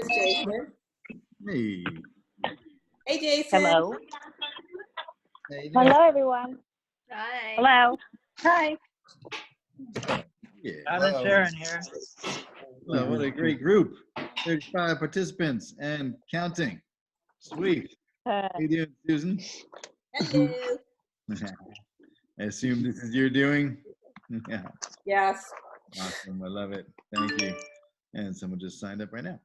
Jason. Hey. Hey, Jason. Hello. Hey, Hello, everyone. Hi. Hello. Hi. Yeah. Alan Sharon here. Well, what a great group. 35 participants and counting. Sweet. How you doing, Susan? Hello. I assume this is your doing? Yeah. Yes. Awesome. I love it. Thank you. And someone just signed up right now.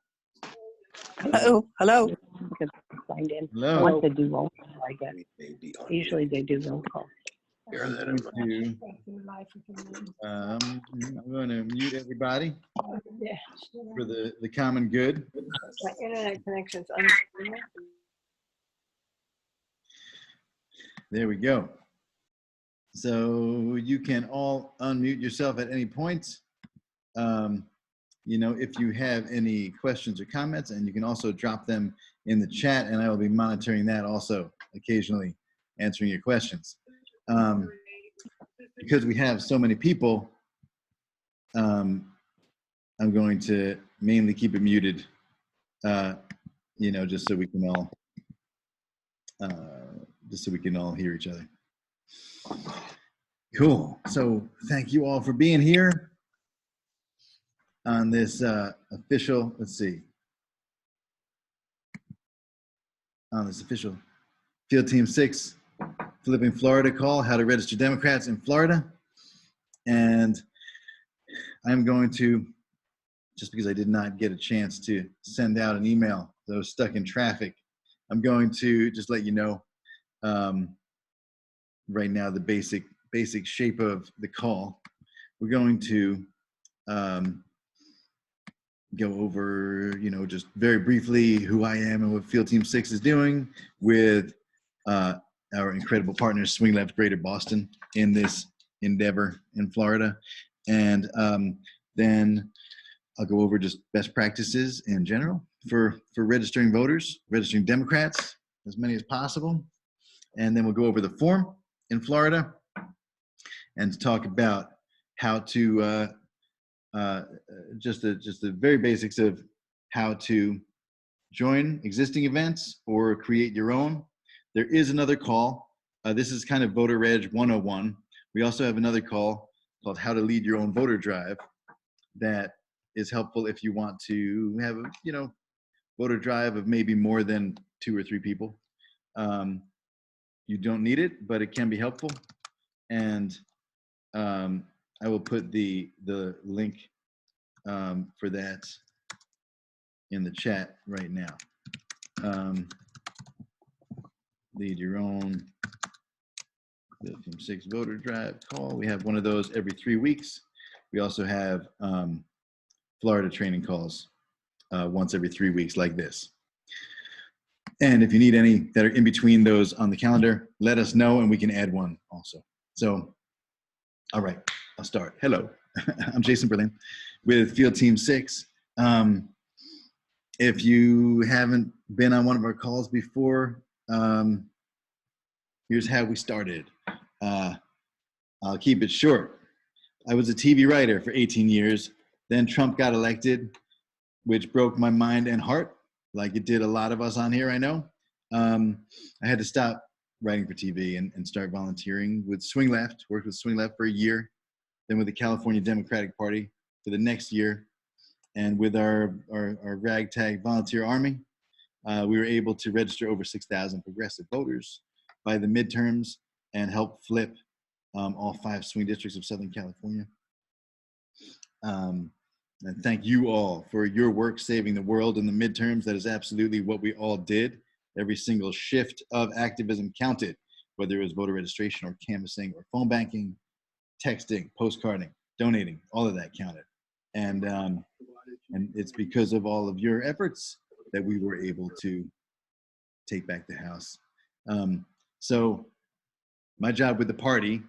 Hello, hello. Because I signed in. Hello. Once they do roll call, I guess. Usually they do roll call. I'm going to mute everybody for the common good. My internet connection's There we go. So you can all unmute yourself at any point. You know, if you have any questions or comments, and you can also drop them in the chat, and I will be monitoring that also occasionally, answering your questions. Because we have so many people, I'm going to mainly keep it muted, you know, just so we can all hear each other. Cool. So thank you all for being here on this official, on this official Field Team 6 Flipping Florida call, how to register Democrats in Florida. And I'm going to, just because I did not get a chance to send out an email, so I was stuck in traffic, I'm going to just let you know right now the basic shape of the call. We're going to go over, you know, just very briefly who I am and what Field Team 6 is doing with our incredible partners, Swing Left Greater Boston, in this endeavor in Florida. And then I'll go over just best practices in general for registering voters, registering Democrats, as many as possible. And then we'll go over the form in Florida and talk about how to just the very basics of how to join existing events or create your own. There is another call. This is kind of Voter Reg 101. We also have another call called How to Lead Your Own Voter Drive that is helpful if you want to have a, you know, voter drive of maybe more than 2 or 3 people. You don't need it, but it can be helpful. And I will put the link for that in the chat right now. Lead your own Field Team 6 voter drive call. We have one of those every 3 weeks. We also have Florida training calls once every 3 weeks like this. And if you need any that are in between those on the calendar, let us know and we can add one also. So, all right, I'll start. Hello, I'm Jason Berlin with Field Team 6. If you haven't been on one of our calls before, here's how we started. I'll keep it short. I was a TV writer for 18 years. Then Trump got elected, which broke my mind and heart, like it did a lot of us on here, I know. I had to stop writing for TV and start volunteering with Swing Left, worked with Swing Left for a year, then with the California Democratic Party for the next year. And with our ragtag volunteer army, we were able to register over 6,000 progressive voters by the midterms and help flip all 5 swing districts of Southern California. And thank you all for your work saving the world in the midterms. That is absolutely what we all did. Every single shift of activism counted, whether it was voter registration or canvassing or phone banking, texting, postcarding, donating, all of that counted. And it's because of all of your efforts that we were able to take back the House. So my job with the party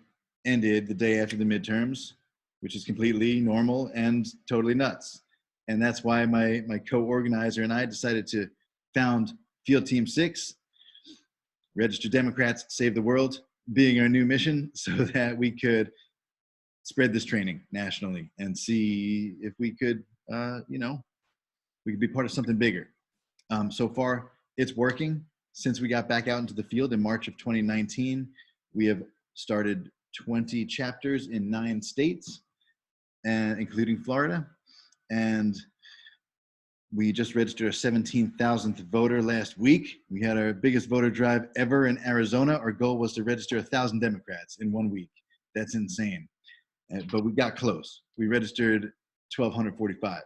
ended the day after the midterms, which is completely normal and totally nuts. And that's why my co-organizer and I decided to found Field Team 6, Register Democrats, Save the World, being our new mission, so that we could spread this training nationally and see if we could, you know, we could be part of something bigger. So far, it's working. Since we got back out into the field in March of 2019, we have started 20 chapters in 9 states, and including Florida. And we just registered our 17,000th voter last week. We had our biggest voter drive ever in Arizona. Our goal was to register 1,000 Democrats in 1 week. That's insane. But we got close. We registered 1,245.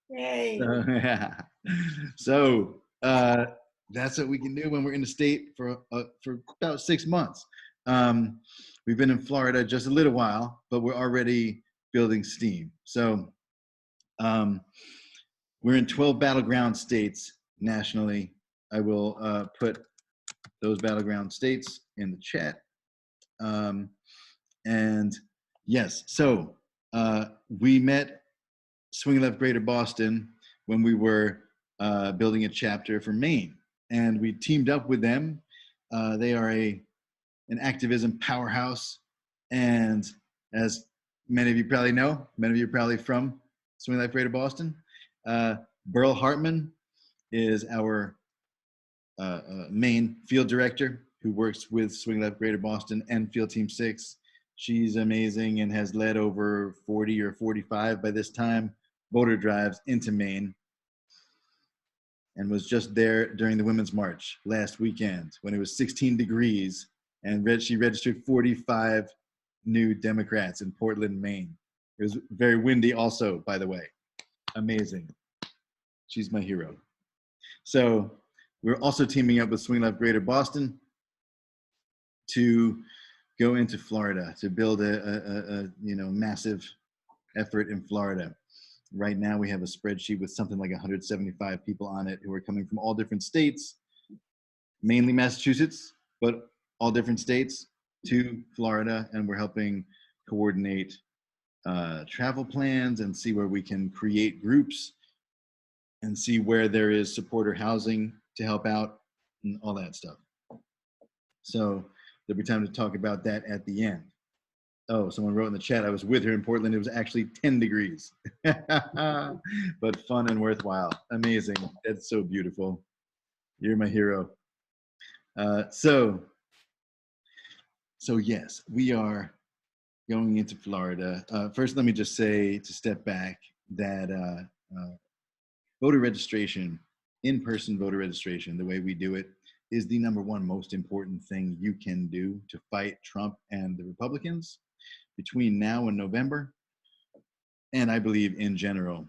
Yay. So that's what we can do when we're in the state for about 6 months. We've been in Florida just a little while, but we're already building steam. So we're in 12 battleground states nationally. I will put those battleground states in the chat. And yes, so we met Swing Left Greater Boston when we were building a chapter for Maine, and we teamed up with them. They are an activism powerhouse, and as many of you probably know, many of you are probably from Swing Left Greater Boston. Burl Hartman is our Maine field director who works with Swing Left Greater Boston and Field Team 6. She's amazing and has led over 40 or 45 by this time voter drives into Maine, and was just there during the Women's March last weekend when it was 16 degrees, and she registered 45 new Democrats in Portland, Maine. It was very windy also, by the way. Amazing. She's my hero. So we're also teaming up with Swing Left Greater Boston to go into Florida to build a massive effort in Florida. Right now we have a spreadsheet with something like 175 people on it who are coming from all different states, mainly Massachusetts, but all different states to Florida, and we're helping coordinate travel plans and see where we can create groups and see where there is supporter housing to help out and all that stuff. So there'll be time to talk about that at the end. Oh, someone wrote in the chat, I was with her in Portland. It was actually 10 degrees, but fun and worthwhile. Amazing. That's so beautiful. You're my hero. So yes, we are going into Florida. First, let me just say, to step back, that voter registration, in-person voter registration, the way we do it, is the #1 most important thing you can do to fight Trump and the Republicans between now and November. And I believe in general,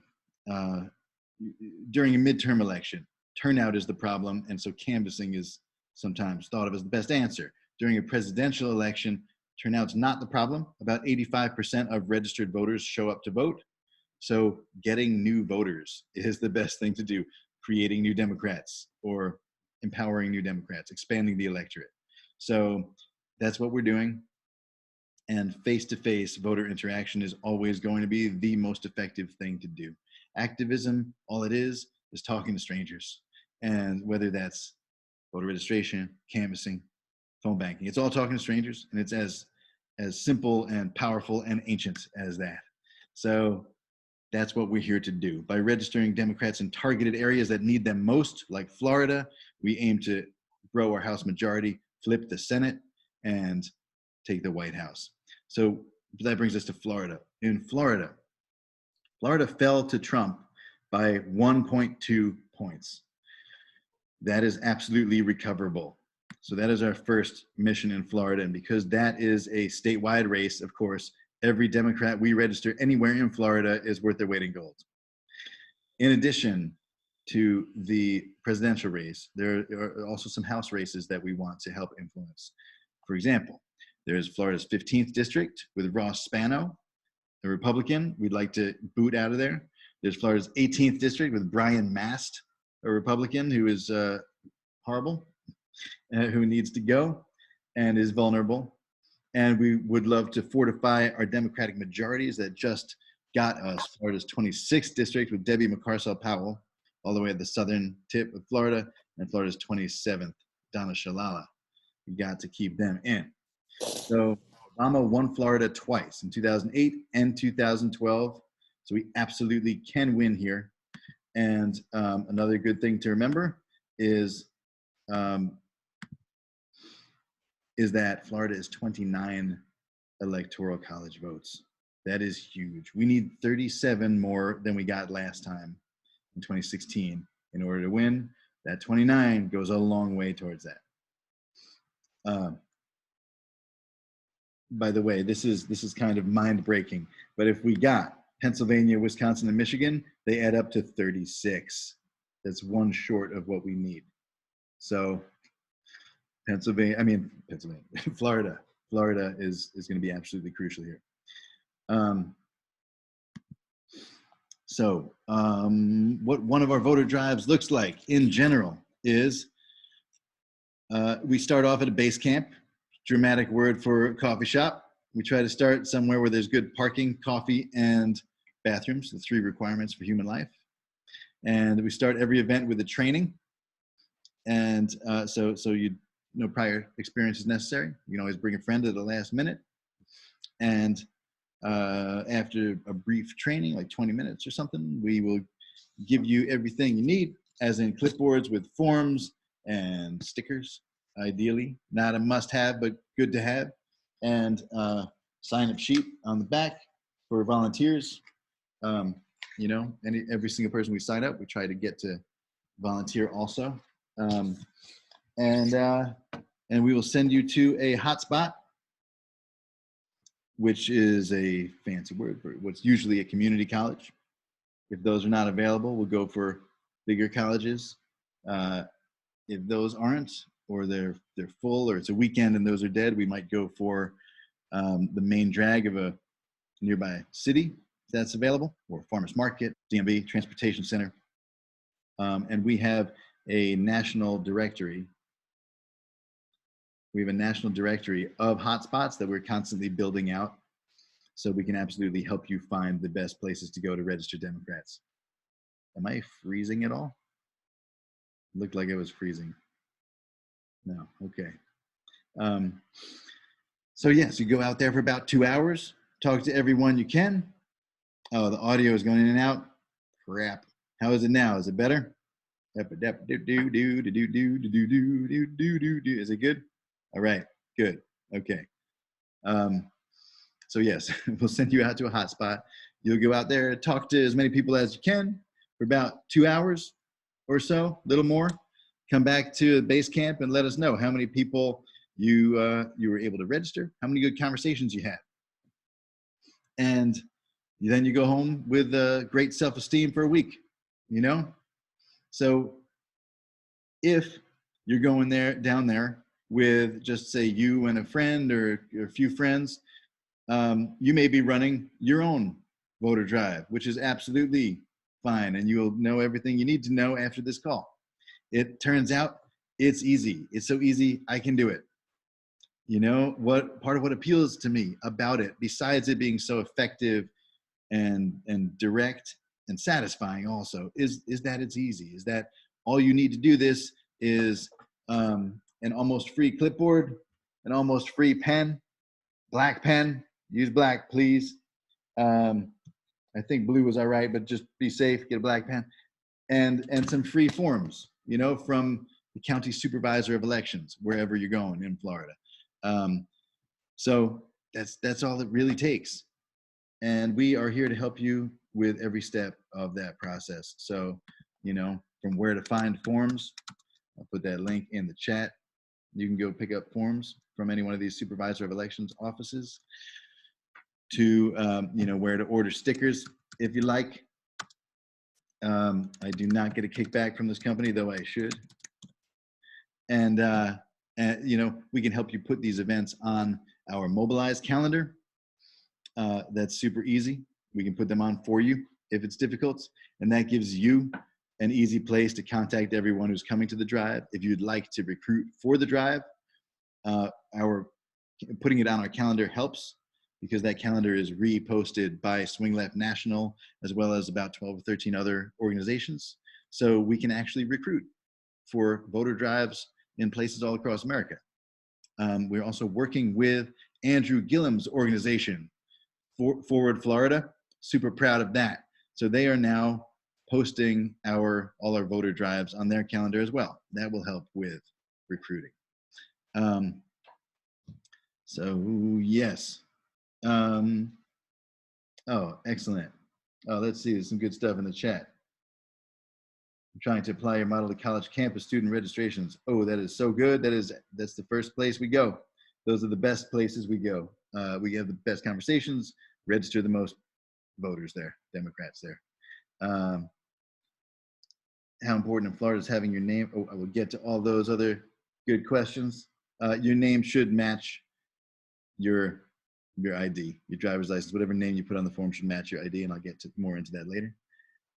during a midterm election, turnout is the problem, and so canvassing is sometimes thought of as the best answer. During a presidential election, turnout's not the problem. About 85% of registered voters show up to vote. So getting new voters is the best thing to do. Creating new Democrats or empowering new Democrats, expanding the electorate. So that's what we're doing. And face-to-face voter interaction is always going to be the most effective thing to do. Activism, all it is talking to strangers. And whether that's voter registration, canvassing, phone banking, it's all talking to strangers, and it's as simple and powerful and ancient as that. So that's what we're here to do. By registering Democrats in targeted areas that need them most, like Florida, we aim to grow our House majority, flip the Senate, and take the White House. So that brings us to Florida. In Florida, Florida fell to Trump by 1.2 points. That is absolutely recoverable. So that is our first mission in Florida. And because that is a statewide race, of course, every Democrat we register anywhere in Florida is worth their weight in gold. In addition to the presidential race, there are also some House races that we want to help influence. For example, there's Florida's 15th district with Ross Spano, a Republican we'd like to boot out of there. There's Florida's 18th district with Brian Mast, a Republican who is horrible, who needs to go and is vulnerable. And we would love to fortify our Democratic majorities that just got us Florida's 26th district with Debbie McCarcel-Powell, all the way at the southern tip of Florida, and Florida's 27th, Donna Shalala. We got to keep them in. So Obama won Florida twice, in 2008 and 2012. So we absolutely can win here. And another good thing to remember is that Florida is 29 electoral college votes. That is huge. We need 37 more than we got last time in 2016 in order to win. That 29 goes a long way towards that. By the way, this is kind of mind-breaking, but if we got Pennsylvania, Wisconsin, and Michigan, they add up to 36. That's one short of what we need. So Florida is going to be absolutely crucial here. What one of our voter drives looks like in general is we start off at a base camp, dramatic word for coffee shop. We try to start somewhere where there's good parking, coffee, and bathrooms, the 3 requirements for human life. And we start every event with a training. And so no prior experience is necessary. You can always bring a friend at the last minute. And after a brief training, like 20 minutes or something, we will give you everything you need, as in clipboards with forms and stickers, ideally. Not a must-have, but good to have. And sign-up sheet on the back for volunteers. Every single person we sign up, we try to get to volunteer also. And we will send you to a hotspot, which is a fancy word for what's usually a community college. If those are not available, we'll go for bigger colleges. If those aren't, or they're full, or it's a weekend and those are dead, we might go for the main drag of a nearby city if that's available, or farmers market, DMV, transportation center. And we have a national directory. We have a national directory of hotspots that we're constantly building out, so we can absolutely help you find the best places to go to register Democrats. Am I freezing at all? Looked like I was freezing. No, okay. So yes, you go out there for about 2 hours, talk to everyone you can. Oh, the audio is going in and out. Crap. How is it now? Is it better? Is it good? All right, good. Okay. So yes, we'll send you out to a hotspot. You'll go out there, talk to as many people as you can for about 2 hours or so, a little more. Come back to base camp and let us know how many people you were able to register, how many good conversations you had. And then you go home with great self-esteem for a week, So if you're going down there with just say you and a friend or a few friends, you may be running your own voter drive, which is absolutely fine. And you'll know everything you need to know after this call. It turns out it's easy. It's so easy, I can do it. Part of what appeals to me about it, besides it being so effective and direct and satisfying also, is that it's easy, is that all you need to do this is an almost free clipboard, an almost free pen, black pen, use black, please. I think blue was all right, but just be safe, get a black pen, and some free forms, from the county supervisor of elections, wherever you're going in Florida. So that's all it really takes. And we are here to help you with every step of that process. So, from where to find forms, I'll put that link in the chat. You can go pick up forms from any one of these supervisor of elections offices, to, where to order stickers if you like. I do not get a kickback from this company, though I should. And we can help you put these events on our mobilized calendar. That's super easy. We can put them on for you if it's difficult. And that gives you an easy place to contact everyone who's coming to the drive. If you'd like to recruit for the drive, our putting it on our calendar helps, because that calendar is reposted by Swing Left National, as well as about 12 or 13 other organizations. So we can actually recruit for voter drives in places all across America. We're also working with Andrew Gillum's organization, Forward Florida. super proud of that. So they are now posting all our voter drives on their calendar as well. That will help with recruiting. So yes. Oh, excellent. Oh, let's see. There's some good stuff in the chat. I'm trying to apply your model to college campus student registrations. Oh, that is so good. That's the first place we go. Those are the best places we go. We have the best conversations, register the most voters there, Democrats there. How important in Florida is having your name? Oh, I will get to all those other good questions. Your name should match your ID, your driver's license, whatever name you put on the form should match your ID, and I'll get more into that later.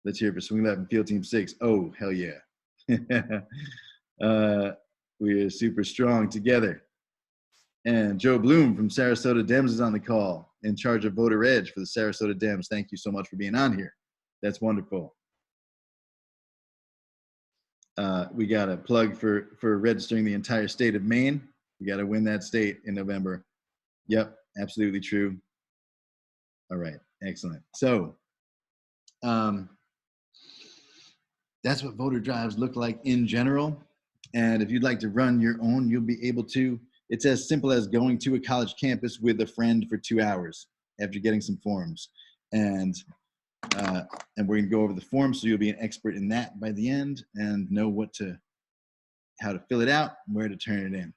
Let's hear it for Swing Left and Field Team 6. Oh, hell yeah. We are super strong together. And Joe Bloom from Sarasota Dems is on the call, in charge of voter edge for the Sarasota Dems. Thank you so much for being on here. That's wonderful. We got a plug for registering the entire state of Maine. We got to win that state in November. Yep, absolutely true. All right, excellent. So that's what voter drives look like in general. And if you'd like to run your own, you'll be able to. It's as simple as going to a college campus with a friend for 2 hours after getting some forms. And we're going to go over the forms, so you'll be an expert in that by the end and know how to fill it out and where to turn it in.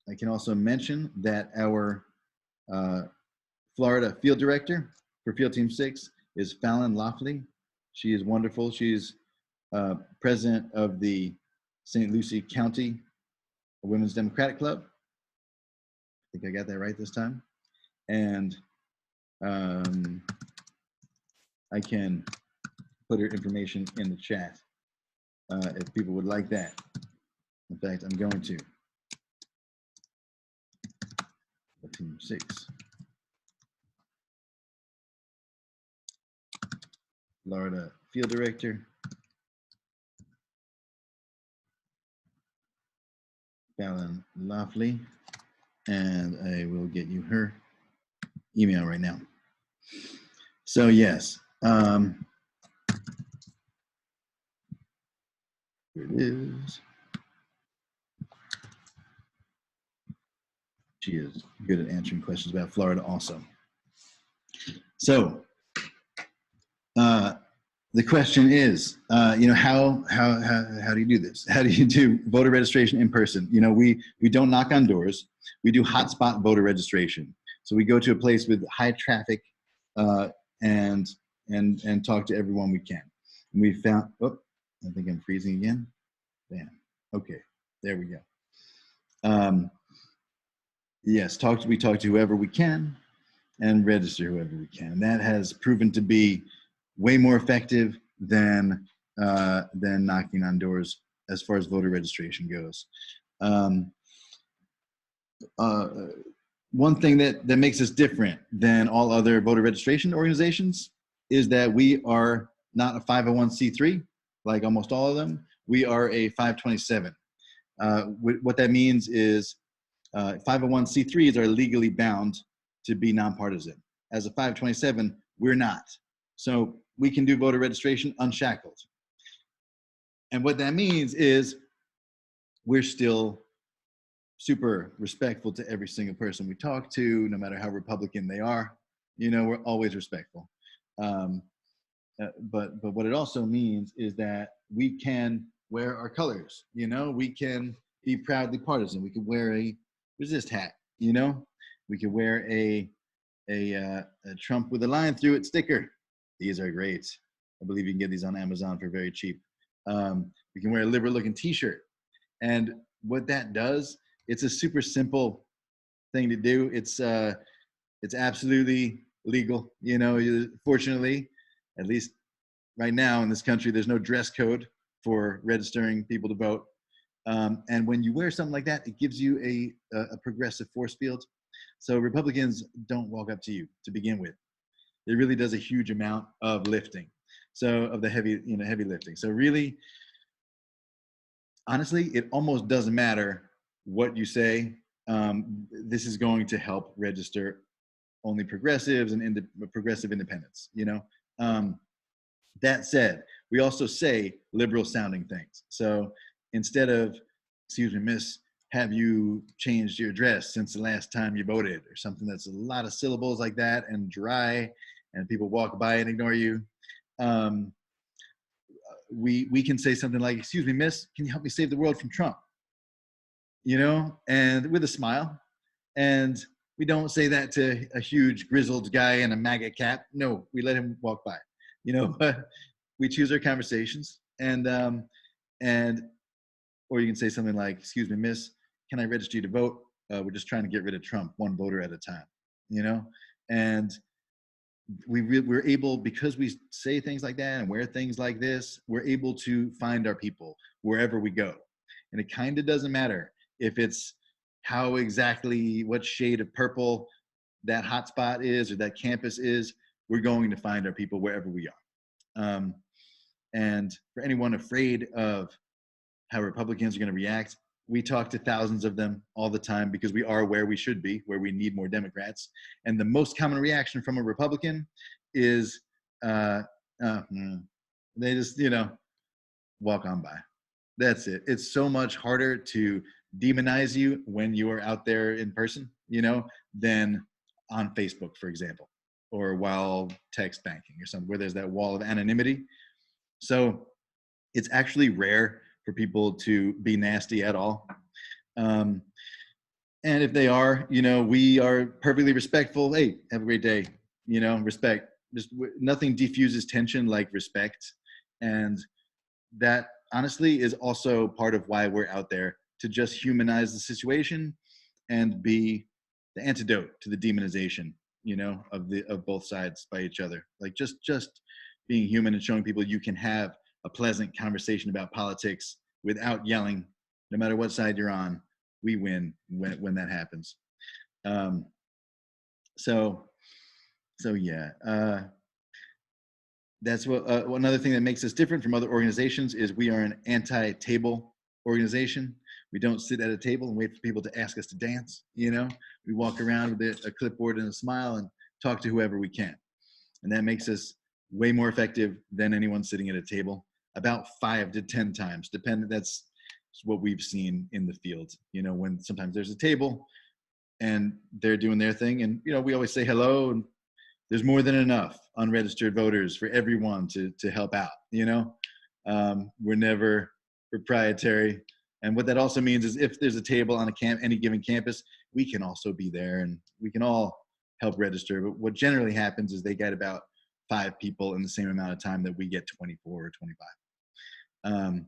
I can also mention that our Florida field director for Field Team 6 is Fallon Loftley. She is wonderful. She's president of the St. Lucie County Women's Democratic Club. I think I got that right this time. And I can put her information in the chat if people would like that. In fact, I'm going to. Team 6. Florida field director. Fallon Loftley. And I will get you her email right now. So yes. Here it is. She is good at answering questions about Florida also. So the question is, how do you do this? How do you do voter registration in person? We don't knock on doors. We do hotspot voter registration. So we go to a place with high traffic and talk to everyone we can. And we found, oh, I think I'm freezing again. Bam. Okay, there we go. Yes, we talk to whoever we can and register whoever we can. And that has proven to be way more effective than knocking on doors as far as voter registration goes. One thing that makes us different than all other voter registration organizations is that we are not a 501c3 like almost all of them. We are a 527. What that means is 501c3s are legally bound to be nonpartisan. As a 527, we're not. So we can do voter registration unshackled. And what that means is we're still super respectful to every single person we talk to, no matter how Republican they are. We're always respectful. But what it also means is that we can wear our colors. We can be proudly partisan. We could wear a resist hat. We could wear a Trump with a line through it sticker. These are great. I believe you can get these on Amazon for very cheap. We can wear a liberal looking t-shirt. And what that does, it's a super simple thing to do. It's absolutely legal. Fortunately, at least right now in this country, there's no dress code for registering people to vote. And when you wear something like that, it gives you a progressive force field. So Republicans don't walk up to you to begin with. It really does a huge amount of lifting. So of the heavy lifting. So really, honestly, it almost doesn't matter what you say. This is going to help register only progressives and progressive independents, you know. That said, we also say liberal sounding things. So instead of, excuse me, miss, have you changed your address since the last time you voted, or something that's a lot of syllables like that and dry, and people walk by and ignore you. Um, we can say something like, excuse me, miss, can you help me save the world from Trump? You know, and with a smile. And we don't say that to a huge grizzled guy in a MAGA cap. No, we let him walk by, you know, but we choose our conversations. And or you can say something like, excuse me, miss, can I register you to vote? We're just trying to get rid of Trump, one voter at a time, you know? And we're able, because we say things like that and wear things like this, we're able to find our people wherever we go. And it kind of doesn't matter if it's how exactly, what shade of purple that hotspot is or that campus is, we're going to find our people wherever we are. And for anyone afraid of how Republicans are going to react, we talk to thousands of them all the time because we are where we should be, where we need more Democrats. And the most common reaction from a Republican is they just, you know, walk on by. That's it. It's so much harder to demonize you when you are out there in person, you know, than on Facebook, for example, or while text banking or something where there's that wall of anonymity. So it's actually rare for people to be nasty at all. And if they are, you know, we are perfectly respectful. Hey, have a great day. You know, respect. Just nothing diffuses tension like respect. And that honestly is also part of why we're out there, to just humanize the situation and be the antidote to the demonization, you know, of both sides by each other. Like just being human and showing people you can have a pleasant conversation about politics without yelling, no matter what side you're on. We win when that happens. So yeah. That's what another thing that makes us different from other organizations is we are an anti-table organization. We don't sit at a table and wait for people to ask us to dance. You know, we walk around with a clipboard and a smile and talk to whoever we can, and that makes us way more effective than anyone sitting at a table. About 5 to 10 times, depending. That's what we've seen in the field. You know, when sometimes there's a table and they're doing their thing, and you know, we always say hello, and there's more than enough unregistered voters for everyone to help out. You know, we're never proprietary. And what that also means is if there's a table on any given campus, we can also be there and we can all help register. But what generally happens is they get about 5 people in the same amount of time that we get 24 or 25.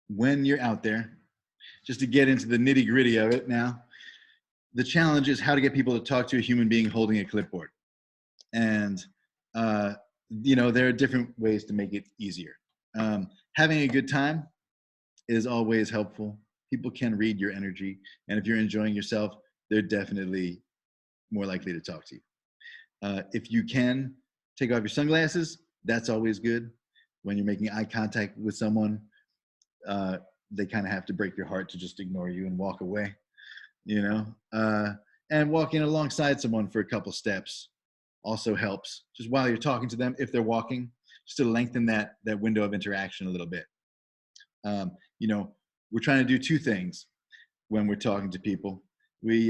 When you're out there, just to get into the nitty gritty of it now, the challenge is how to get people to talk to a human being holding a clipboard. And, you know, there are different ways to make it easier. Having a good time is always helpful. People can read your energy. And if you're enjoying yourself, they're definitely more likely to talk to you. If you can take off your sunglasses, that's always good. When you're making eye contact with someone, they kind of have to break your heart to just ignore you and walk away. You know, and walking alongside someone for a couple steps also helps, just while you're talking to them, if they're walking, just to lengthen that window of interaction a little bit. You know, we're trying to do 2 things when we're talking to people. We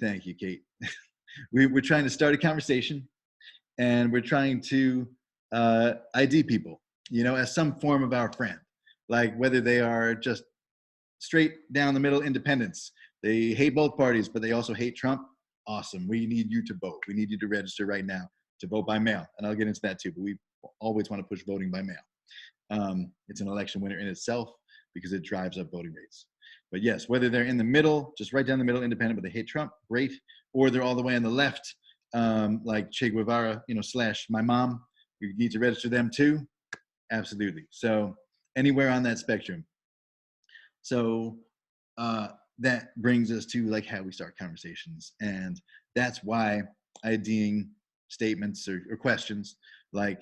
thank you, Kate. We're trying to start a conversation, and we're trying to ID people, you know, as some form of our friend, like whether they are just straight down the middle independents. They hate both parties, but they also hate Trump. Awesome. We need you to vote. We need you to register right now to vote by mail. And I'll get into that too, but we always want to push voting by mail. It's an election winner in itself because it drives up voting rates. But yes, whether they're in the middle, just right down the middle, independent, but they hate Trump, great. Or they're all the way on the left, like Che Guevara, you know, / my mom. You need to register them too. Absolutely. So anywhere on that spectrum. So that brings us to like how we start conversations. And that's why IDing statements or questions like,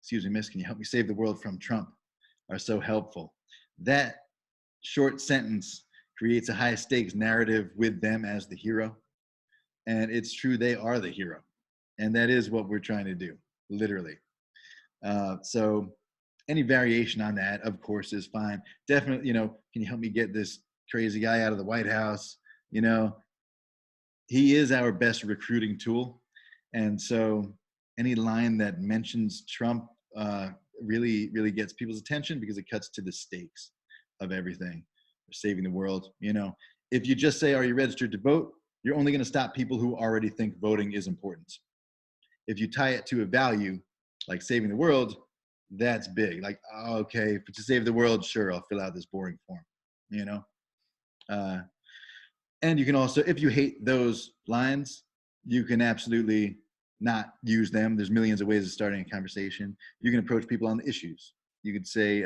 excuse me, miss, can you help me save the world from Trump, are so helpful. That short sentence creates a high stakes narrative with them as the hero. And it's true, they are the hero. And that is what we're trying to do, literally. So any variation on that, of course, is fine. Definitely, you know, can you help me get this crazy guy out of the White House? You know, he is our best recruiting tool. And so any line that mentions Trump really, really gets people's attention because it cuts to the stakes of everything. Or saving the world. You know, if you just say, are you registered to vote? You're only going to stop people who already think voting is important. If you tie it to a value, like saving the world, that's big. Like, okay, to save the world, sure, I'll fill out this boring form, you know? And you can also, if you hate those lines, you can absolutely not use them. There's millions of ways of starting a conversation. You can approach people on the issues. You could say,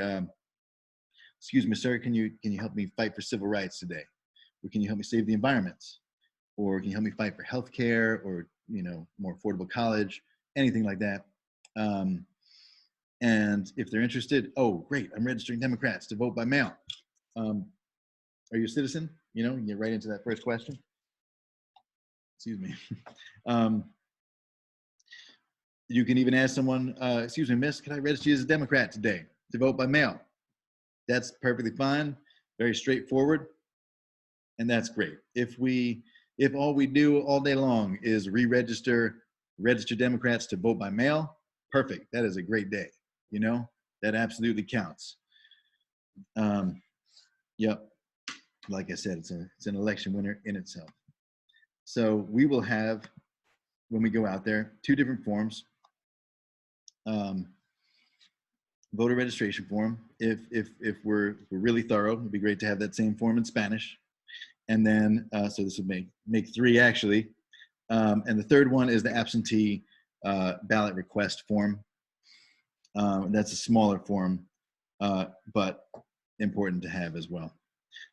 excuse me, sir, can you help me fight for civil rights today? Or can you help me save the environment? Or can you help me fight for healthcare or, you know, more affordable college, anything like that. And if they're interested, oh, great, I'm registering Democrats to vote by mail. Are you a citizen? You know, you get right into that first question. Excuse me. You can even ask someone, excuse me, miss, can I register you as a Democrat today to vote by mail? That's perfectly fine, very straightforward, and that's great. If all we do all day long is register Democrats to vote by mail, perfect. That is a great day. You know, that absolutely counts. Yep. Like I said, it's an election winner in itself. So we will have, when we go out there, 2 different forms. Voter registration form. If we're really thorough, it'd be great to have that same form in Spanish. And then, so this would make 3 actually. And the third one is the absentee ballot request form. That's a smaller form, but important to have as well.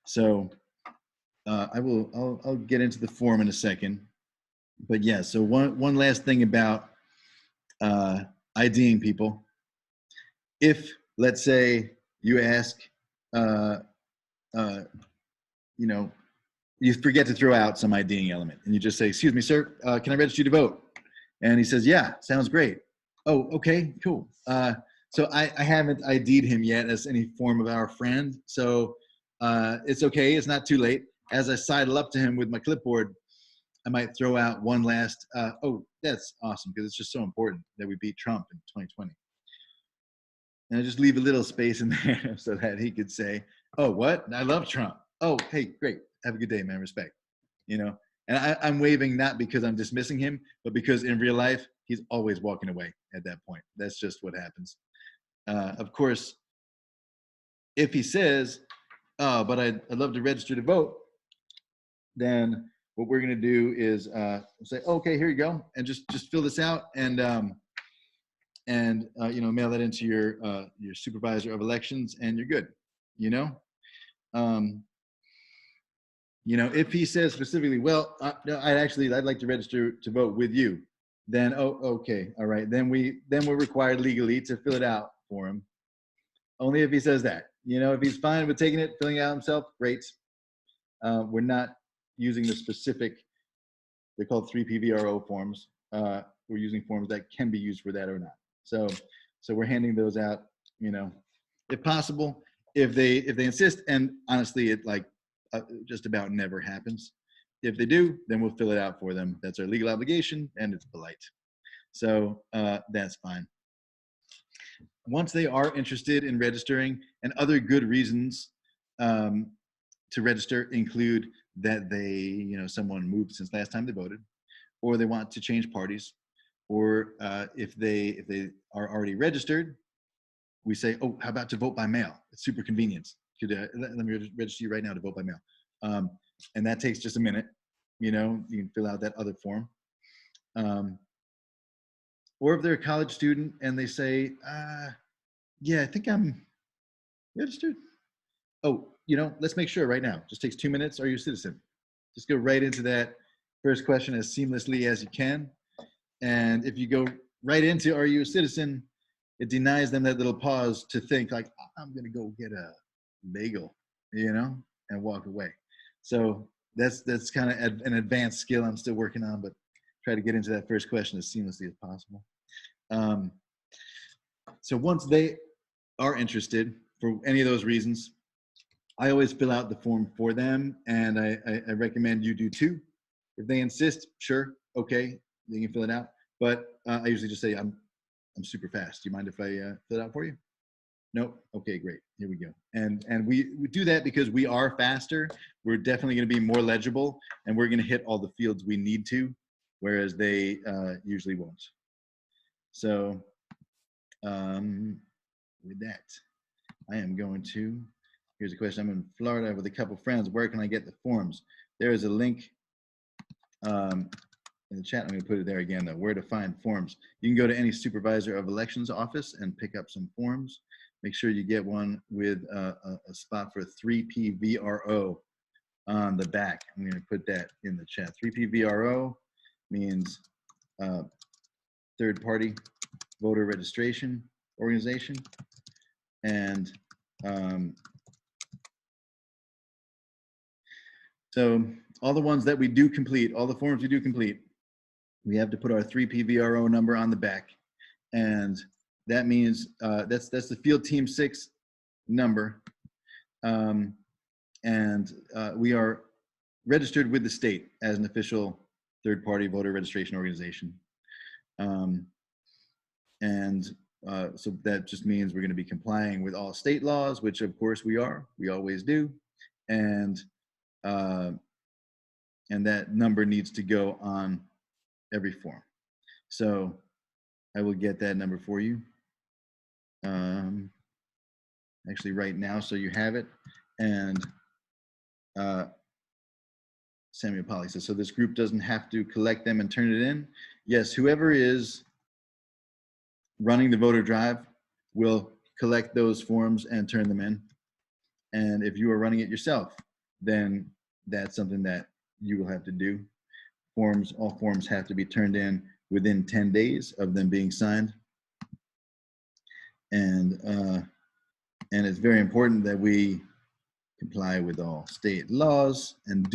So I'll get into the form in a second. But yeah, so one last thing about IDing people. If, let's say, you ask, you know, you forget to throw out some IDing element and you just say, excuse me, sir, can I register you to vote? And he says, yeah, sounds great. Oh, okay, cool. So I haven't ID'd him yet as any form of our friend. So it's okay, it's not too late. As I sidle up to him with my clipboard, I might throw out one last, oh, that's awesome, because it's just so important that we beat Trump in 2020. And I just leave a little space in there so that he could say, oh, what? I love Trump. Oh, hey, great. Have a good day, man. Respect. You know, and I'm waving not because I'm dismissing him, but because in real life, he's always walking away at that point. That's just what happens. Of course, if he says, oh, but I'd love to register to vote, then what we're going to do is say, okay, here you go. And just fill this out and you know, mail that into your supervisor of elections, and you're good. You know, you know, if he says specifically, well, no, I'd like to register to vote with you, then okay, all right, then we're required legally to fill it out for him. Only if he says that. You know, if he's fine with taking it, filling it out himself, great. We're not using the specific, they're called 3PVRO forms. We're using forms that can be used for that or not. So we're handing those out, you know, if possible, if they insist, and honestly, it just about never happens. If they do, then we'll fill it out for them. That's our legal obligation, and it's polite. So that's fine. Once they are interested in registering, and other good reasons to register include that they, you know, someone moved since last time they voted, or they want to change parties, or if they are already registered, we say, oh, how about to vote by mail? It's super convenient. Let me register you right now to vote by mail. And that takes just a minute. You know, you can fill out that other form. Or if they're a college student and they say, yeah, I think I'm registered. Oh, you know, let's make sure right now. Just takes 2 minutes. Are you a citizen? Just go right into that first question as seamlessly as you can. And if you go right into, are you a citizen? It denies them that little pause to think like, I'm going to go get a bagel, you know, and walk away. So that's kind of an advanced skill I'm still working on, but try to get into that first question as seamlessly as possible. So once they are interested for any of those reasons, I always fill out the form for them, and I recommend you do too. If they insist, sure, okay, you can fill it out. But I usually just say, I'm super fast. Do you mind if I fill it out for you? Nope. Okay, great. Here we go. And we do that because we are faster. We're definitely going to be more legible, and we're going to hit all the fields we need to, whereas they usually won't. So with that, I am going to, here's a question. I'm in Florida with a couple friends. Where can I get the forms? There is a link in the chat. I'm going to put it there again, though, where to find forms. You can go to any supervisor of elections office and pick up some forms. Make sure you get one with a spot for 3P VRO on the back. I'm going to put that in the chat. 3P VRO means third party voter registration organization. And so all the ones that we do complete, all the forms we do complete, we have to put our 3P VRO number on the back. And that means that's the field team 6 number. And we are registered with the state as an official third-party voter registration organization. So that just means we're going to be complying with all state laws, which of course we are. We always do. And that number needs to go on every form. So I will get that number for you. Actually right now, so you have it. And Samuel Polly says, so this group doesn't have to collect them and turn it in? Yes, whoever is running the voter drive will collect those forms and turn them in. And if you are running it yourself, then that's something that you will have to do. All forms have to be turned in within 10 days of them being signed. And it's very important that we comply with all state laws and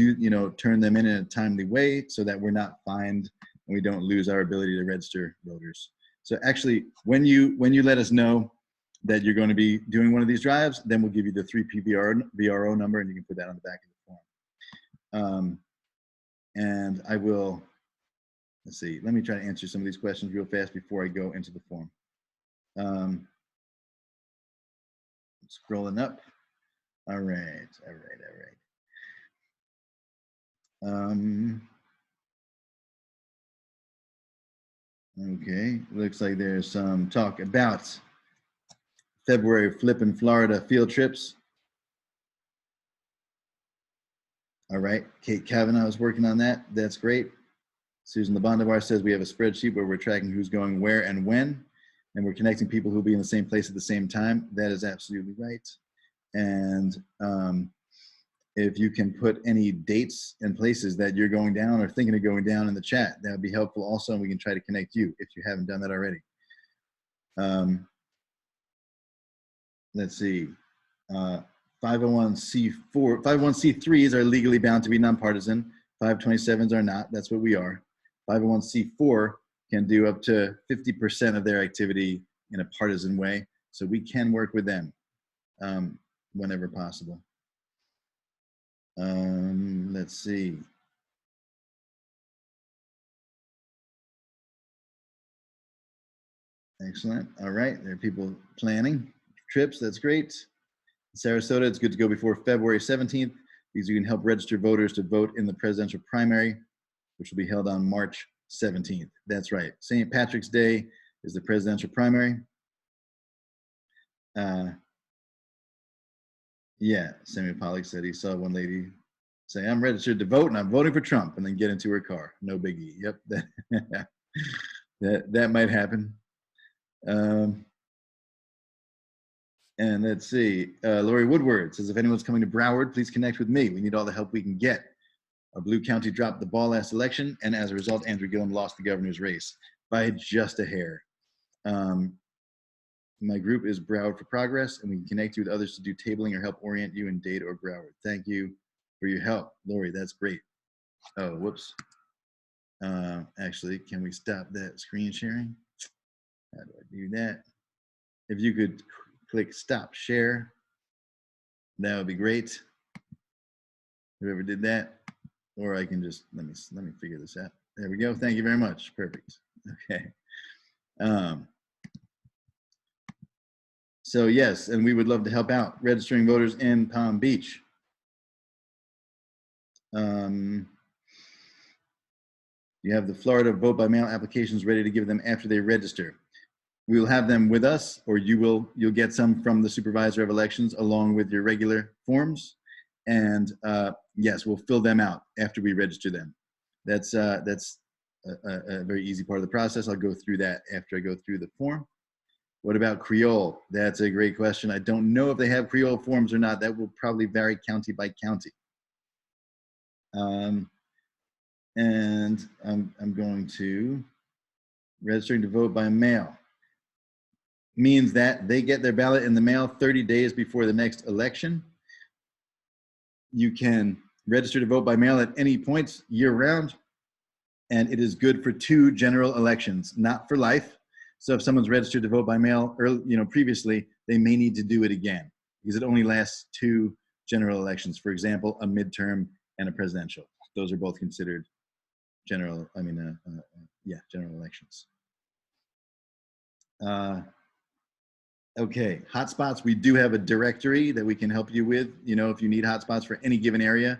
turn them in a timely way so that we're not fined and we don't lose our ability to register voters. So actually, when you let us know that you're going to be doing one of these drives, then we'll give you the 3P VRO number, and you can put that on the back of the form. And I will, let's see, let me try to answer some of these questions real fast before I go into the form. Scrolling up. All right. Okay, looks like there's some talk about February flipping Florida field trips. All right, Kate Kavanaugh is working on that. That's great. Susan Labondavar says we have a spreadsheet where we're tracking who's going where and when, and we're connecting people who'll be in the same place at the same time. That is absolutely right. And if you can put any dates and places that you're going down or thinking of going down in the chat, that would be helpful also, and we can try to connect you if you haven't done that already. Let's see. 501c3s are legally bound to be nonpartisan. 527s are not. That's what we are. 501c4 can do up to 50% of their activity in a partisan way. So we can work with them whenever possible. Let's see. Excellent. All right. There are people planning trips. That's great. In Sarasota, it's good to go before February 17th because you can help register voters to vote in the presidential primary, which will be held on March 17th. That's right. St. Patrick's Day is the presidential primary. Yeah, Samuel Pollock said he saw one lady say, I'm registered to vote and I'm voting for Trump, and then get into her car. No biggie. Yep, that might happen. And let's see, Lori Woodward says, if anyone's coming to Broward, please connect with me. We need all the help we can get. Our blue county dropped the ball last election, and as a result, Andrew Gillum lost the governor's race by just a hair. My group is Broward for Progress, and we can connect you with others to do tabling or help orient you in Dade or Broward. Thank you for your help, Lori. That's great. Oh, whoops. Actually, can we stop that screen sharing? How do I do that? If you could click stop share, that would be great. Whoever did that, or I can just let me figure this out. There we go. Thank you very much. Perfect. Okay. So yes, and we would love to help out registering voters in Palm Beach. You have the Florida vote by mail applications ready to give them after they register. We will have them with us, or you'll get some from the supervisor of elections along with your regular forms. And yes, we'll fill them out after we register them. That's a very easy part of the process. I'll go through that after I go through the form. What about Creole? That's a great question. I don't know if they have Creole forms or not. That will probably vary county by county. And I'm going to registering to vote by mail. Means that they get their ballot in the mail 30 days before the next election. You can register to vote by mail at any point year round, and it is good for 2 general elections, not for life. So if someone's registered to vote by mail previously, they may need to do it again because it only lasts 2 general elections. For example, a midterm and a presidential. Those are both considered general elections. Okay, hotspots. We do have a directory that we can help you with. If you need hotspots for any given area,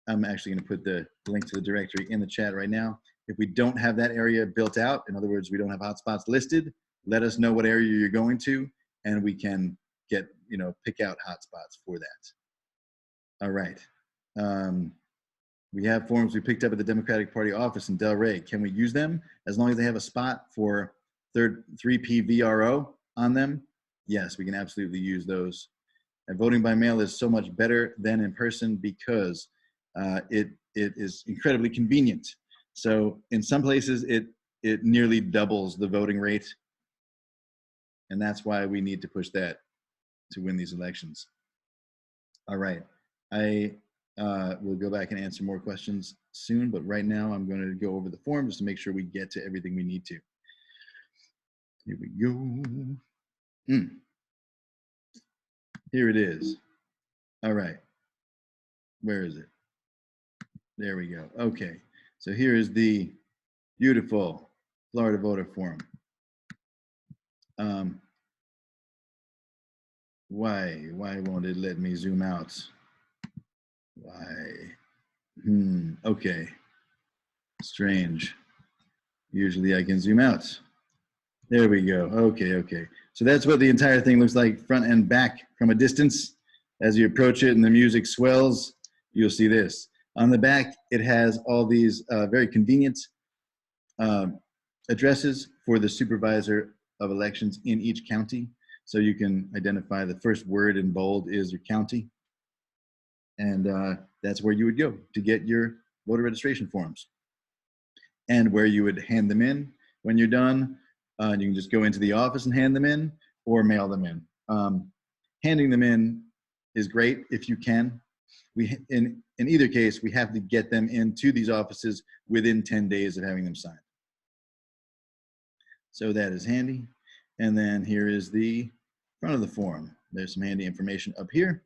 I'm actually going to put the link to the directory in the chat right now. If we don't have that area built out, in other words, we don't have hotspots listed, let us know what area you're going to, and we can get, pick out hotspots for that. All right. We have forms we picked up at the Democratic Party office in Delray. Can we use them as long as they have a spot for 3P VRO on them? Yes, we can absolutely use those. And voting by mail is so much better than in person because it is incredibly convenient. So in some places, it nearly doubles the voting rate. And that's why we need to push that to win these elections. All right. I will go back and answer more questions soon, but right now I'm going to go over the form just to make sure we get to everything we need to. Here we go. Here it is. All right. Where is it? There we go. Okay. So here is the beautiful Florida voter form. Why won't it let me zoom out? Why? Okay. Strange. Usually I can zoom out. There we go. Okay. So that's what the entire thing looks like front and back from a distance. As you approach it and the music swells, you'll see this. On the back, it has all these very convenient addresses for the supervisor of elections in each county. So you can identify the first word in bold is your county. And that's where you would go to get your voter registration forms. And where you would hand them in when you're done. You can just go into the office and hand them in or mail them in. Handing them in is great if you can. In either case, we have to get them into these offices within 10 days of having them signed. So that is handy. And then here is the front of the form. There's some handy information up here.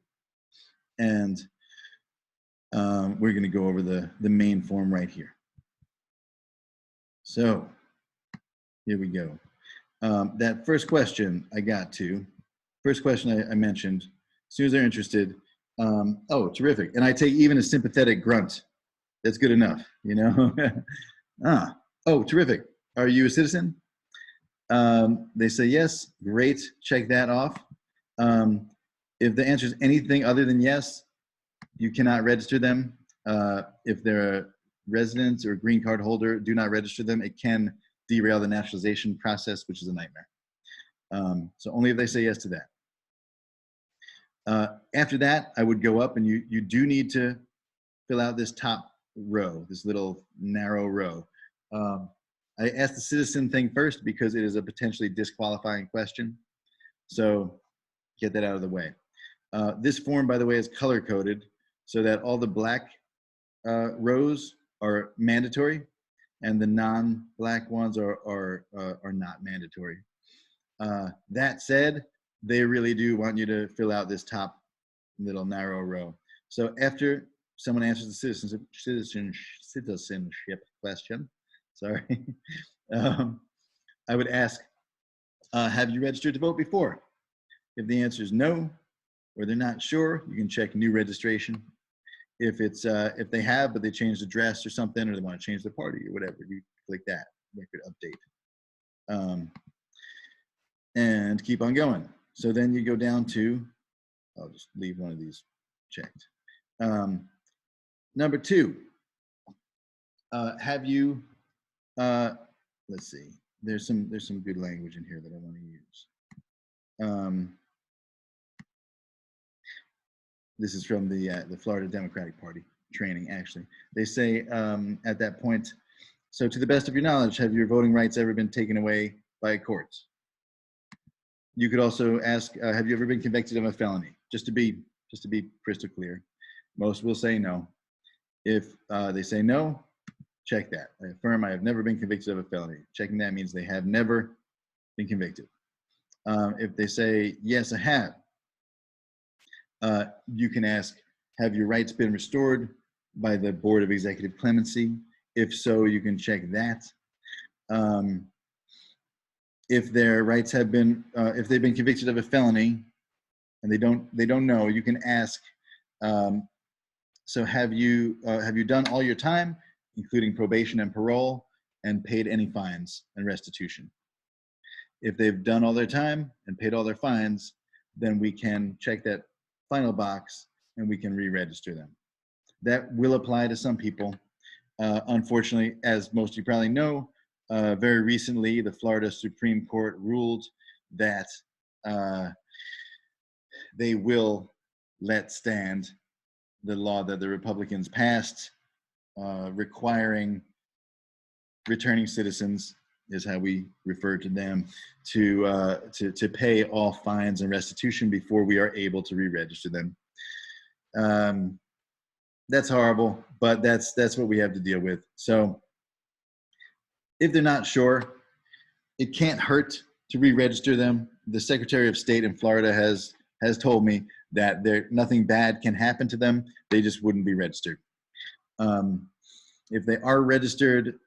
And we're going to go over the main form right here. So here we go. That first question I got to, first question I mentioned, as soon as they're interested, oh, terrific. And I take even a sympathetic grunt. That's good enough, Oh, terrific. Are you a citizen? They say yes. Great. Check that off. If the answer is anything other than yes, you cannot register them. If they're a resident or green card holder, do not register them. It can derail the naturalization process, which is a nightmare. So only if they say yes to that. After that, I would go up and you do need to fill out this top row, this little narrow row. I asked the citizen thing first because it is a potentially disqualifying question. So get that out of the way. This form, by the way, is color coded. so that all the black rows are mandatory, and the non-black ones are not mandatory. That said, they really do want you to fill out this top little narrow row. So after someone answers the citizenship question, sorry, I would ask, have you registered to vote before? If the answer is no, or they're not sure, you can check new registration. If it's if they have, but they changed address or something, or they want to change the party or whatever, you click that record update, and keep on going. So then you go down to, I'll just leave one of these checked. Number 2, have you? Let's see. There's some good language in here that I want to use. This is from the Florida Democratic Party training, actually. They say at that point, so to the best of your knowledge, have your voting rights ever been taken away by courts? You could also ask, have you ever been convicted of a felony? Just to be crystal clear. Most will say no. If they say no, check that. I affirm I have never been convicted of a felony. Checking that means they have never been convicted. If they say, yes, I have, you can ask, have your rights been restored by the Board of Executive Clemency? If so, you can check that. If their rights have been, if they've been convicted of a felony and they don't know, you can ask, so have you done all your time, including probation and parole, and paid any fines and restitution? If they've done all their time and paid all their fines, then we can check that final box and we can re-register them. That will apply to some people. Unfortunately, as most of you probably know, very recently, the Florida Supreme Court ruled that they will let stand the law that the Republicans passed, requiring returning citizens, is how we refer to them, to pay all fines and restitution before we are able to re-register them. That's horrible, but that's what we have to deal with. So if they're not sure, it can't hurt to re-register them. The Secretary of State in Florida has told me that nothing bad can happen to them. They just wouldn't be registered. If they are registered,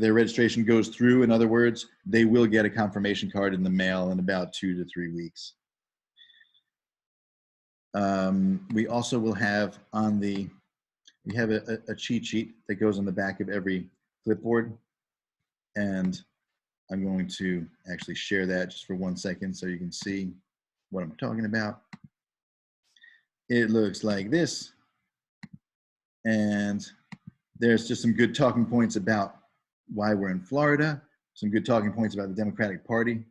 their registration goes through. In other words, they will get a confirmation card in the mail in about 2 to 3 weeks. We also will have we have a cheat sheet that goes on the back of every clipboard, and I'm going to actually share that just for 1 second so you can see what I'm talking about. It looks like this, and there's just some good talking points about why we're in Florida, some good talking points about the Democratic Party.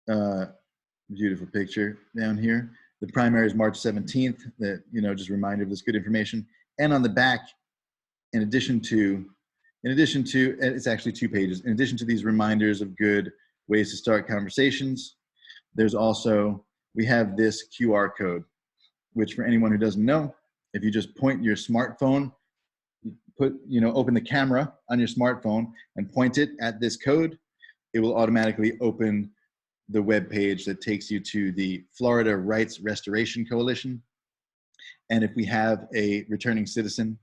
Beautiful picture down here. The primary is March 17th, that, just a reminder of this good information. And on the back, in addition to, it's actually 2 pages, in addition to these reminders of good ways to start conversations, there's also, we have this QR code, which for anyone who doesn't know, if you just point your smartphone, open the camera on your smartphone and point it at this code, it will automatically open the web page that takes you to the Florida Rights Restoration Coalition. And if we have a returning citizen,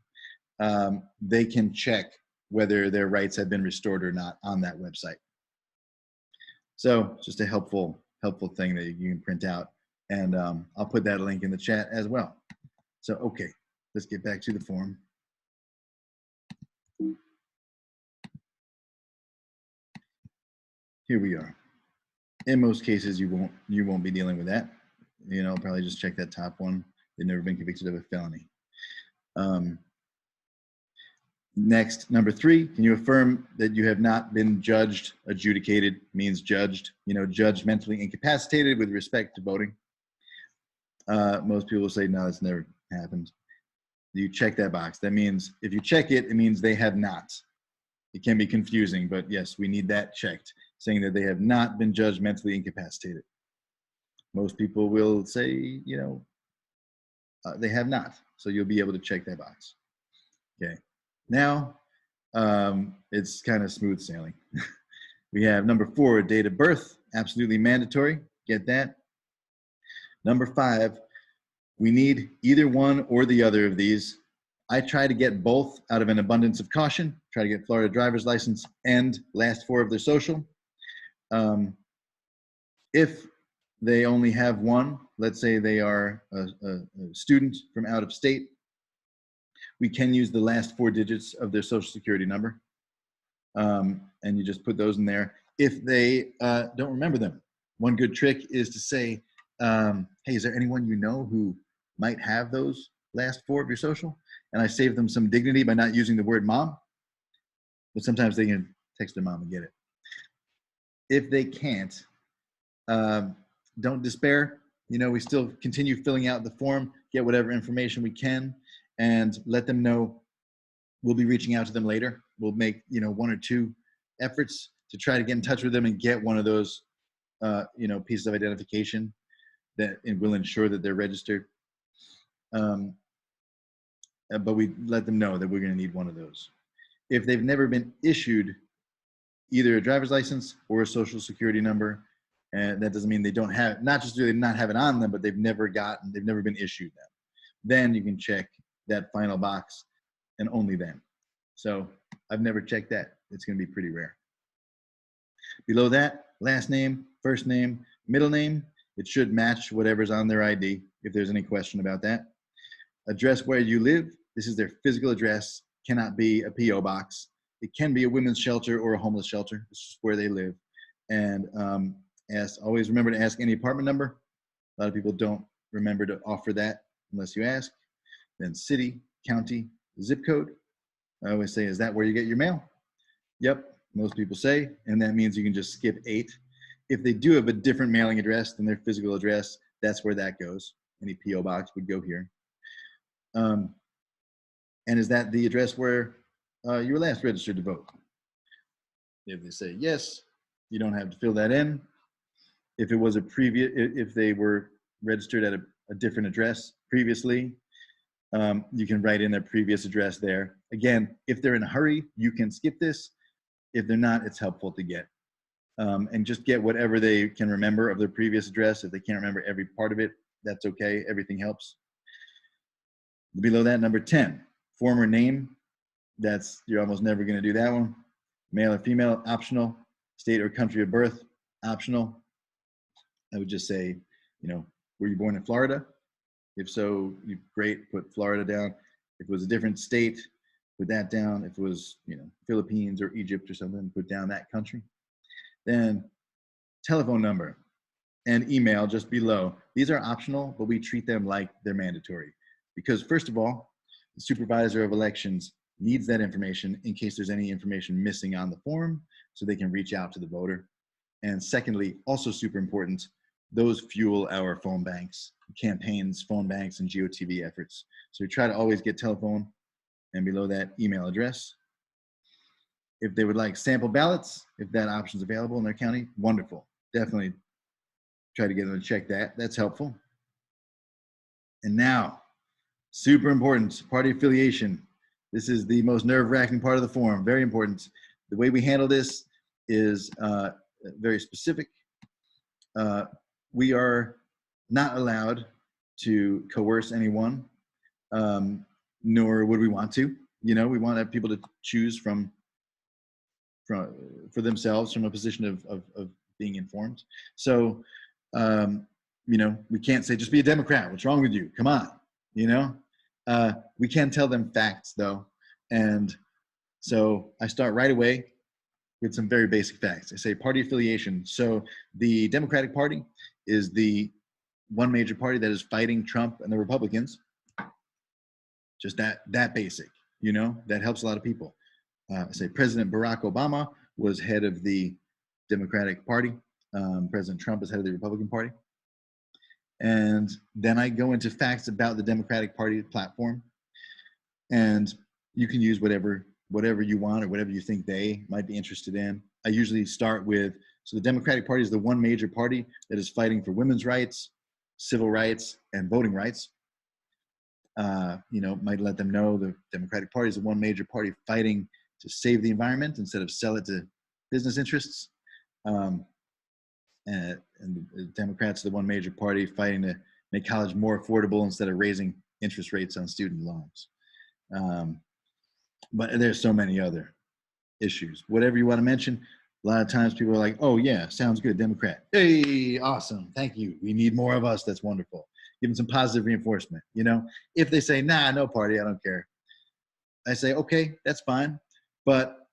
they can check whether their rights have been restored or not on that website. So just a helpful thing that you can print out. And I'll put that link in the chat as well. So, okay, let's get back to the form. Here we are. In most cases, you won't be dealing with that. Probably just check that top one. They've never been convicted of a felony. Next, number 3, can you affirm that you have not been judged? Adjudicated means judged. Judged mentally incapacitated with respect to voting. Most people say, no, that's never happened. You check that box. That means if you check it, it means they have not. It can be confusing, but yes, we need that checked, saying that they have not been judged mentally incapacitated. Most people will say, they have not. So you'll be able to check that box. Okay. Now, it's kind of smooth sailing. We have number 4, date of birth, absolutely mandatory. Get that. Number 5, we need either one or the other of these. I try to get both out of an abundance of caution, try to get Florida driver's license and last 4 of their social. If they only have one, let's say they are a student from out of state, we can use the last 4 digits of their social security number. And you just put those in there. If they don't remember them, one good trick is to say, hey, is there anyone you know who might have those last 4 of your social? And I save them some dignity by not using the word mom, but sometimes they can text their mom and get it. If they can't, don't despair. We still continue filling out the form, get whatever information we can, and let them know we'll be reaching out to them later. We'll make 1 or 2 efforts to try to get in touch with them and get one of those pieces of identification that will ensure that they're registered. But we let them know that we're going to need one of those. If they've never been issued either a driver's license or a social security number, and that doesn't mean they don't have, not just do they not have it on them, but they've never been issued them. Then you can check that final box, and only then. So I've never checked that. It's going to be pretty rare. Below that, last name, first name, middle name. It should match whatever's on their ID if there's any question about that. Address where you live. This is their physical address. Cannot be a P.O. box. It can be a women's shelter or a homeless shelter. This is where they live. And always remember to ask any apartment number. A lot of people don't remember to offer that unless you ask. Then city, county, zip code. I always say, is that where you get your mail? Yep, most people say, and that means you can just skip 8. If they do have a different mailing address than their physical address, that's where that goes. Any P.O. box would go here. And is that the address where you were last registered to vote? If they say yes, you don't have to fill that in. If it was if they were registered at a different address previously, you can write in their previous address there. Again, if they're in a hurry, you can skip this. If they're not, it's helpful to get. And just get whatever they can remember of their previous address. If they can't remember every part of it, that's okay. Everything helps. Below that, number 10, former name. You're almost never going to do that one. Male or female, optional. State or country of birth, optional. I would just say, were you born in Florida? If so, great, put Florida down. If it was a different state, put that down. If it was, Philippines or Egypt or something, put down that country. Then telephone number and email just below. These are optional, but we treat them like they're mandatory. Because first of all, the supervisor of elections needs that information in case there's any information missing on the form so they can reach out to the voter. And secondly, also super important, those fuel our phone banks, campaigns, phone banks, and GOTV efforts. So we try to always get telephone and below that email address. If they would like sample ballots, if that option is available in their county, wonderful. Definitely try to get them to check that. That's helpful. And now, super important, party affiliation. This is the most nerve-wracking part of the form, very important. The way we handle this is very specific. We are not allowed to coerce anyone, nor would we want to. We want people to choose for themselves from a position of being informed. So, we can't say, just be a Democrat. What's wrong with you? Come on, we can tell them facts though. And so I start right away with some very basic facts. I say party affiliation. So the Democratic Party is the one major party that is fighting Trump and the Republicans. Just that basic, that helps a lot of people. I say President Barack Obama was head of the Democratic Party. President Trump is head of the Republican Party. And then I go into facts about the Democratic Party platform. And you can use whatever you want or whatever you think they might be interested in. I usually start with, so the Democratic Party is the one major party that is fighting for women's rights, civil rights, and voting rights. might let them know the Democratic Party is the one major party fighting to save the environment instead of sell it to business interests. And the Democrats are the one major party fighting to make college more affordable instead of raising interest rates on student loans. But there's so many other issues. Whatever you want to mention, a lot of times people are like, oh yeah, sounds good, Democrat. Hey, awesome, thank you. We need more of us, that's wonderful. Give them some positive reinforcement, If they say, nah, no party, I don't care. I say, okay, that's fine. But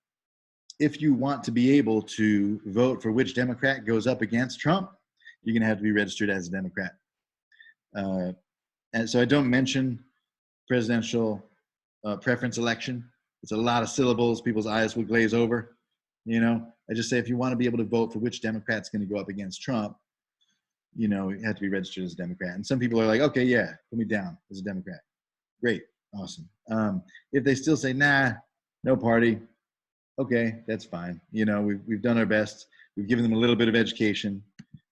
if you want to be able to vote for which Democrat goes up against Trump, you're going to have to be registered as a Democrat. And so I don't mention presidential preference election. It's a lot of syllables. People's eyes will glaze over. I just say if you want to be able to vote for which Democrat's going to go up against Trump, you have to be registered as a Democrat. And some people are like, okay, yeah, put me down as a Democrat. Great, awesome. If they still say, nah, no party, okay, that's fine. We've done our best. We've given them a little bit of education.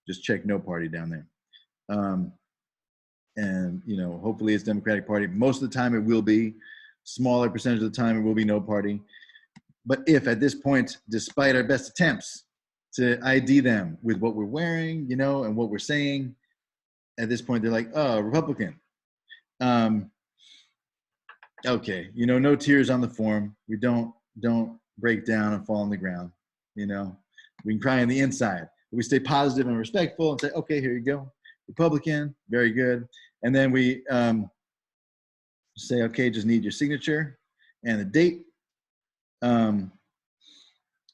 Just check no party down there. And hopefully it's Democratic Party. Most of the time it will be. Smaller percentage of the time it will be no party. But if at this point, despite our best attempts to ID them with what we're wearing, and what we're saying, at this point they're like, oh, Republican. Okay, no tears on the form. We don't break down and fall on the ground. We can cry on the inside. We stay positive and respectful and say, okay, here you go. Republican, very good. And then we say, okay, just need your signature and the date,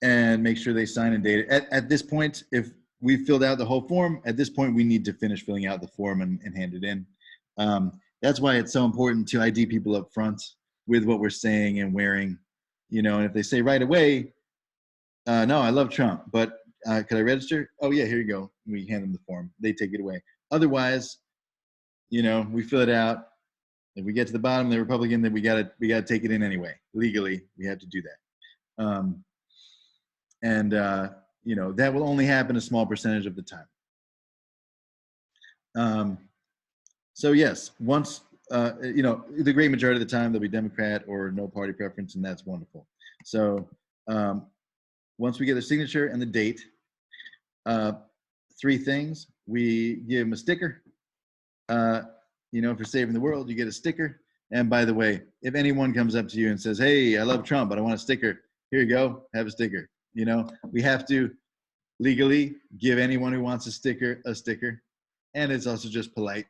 and make sure they sign and date it. At this point, if we filled out the whole form, at this point, we need to finish filling out the form and hand it in. That's why it's so important to ID people up front with what we're saying and wearing, and if they say right away, no, I love Trump, but could I register? Oh yeah, here you go. We hand them the form. They take it away. Otherwise, we fill it out. If we get to the bottom, they're Republican, then we gotta take it in anyway. Legally, we have to do that. That will only happen a small percentage of the time. So yes, once the great majority of the time there'll be Democrat or no party preference, and that's wonderful. So once we get the signature and the date, 3 things: we give them a sticker. For saving the world, you get a sticker. And by the way, if anyone comes up to you and says, hey, I love Trump, but I want a sticker, here you go, have a sticker. We have to legally give anyone who wants a sticker. And it's also just polite,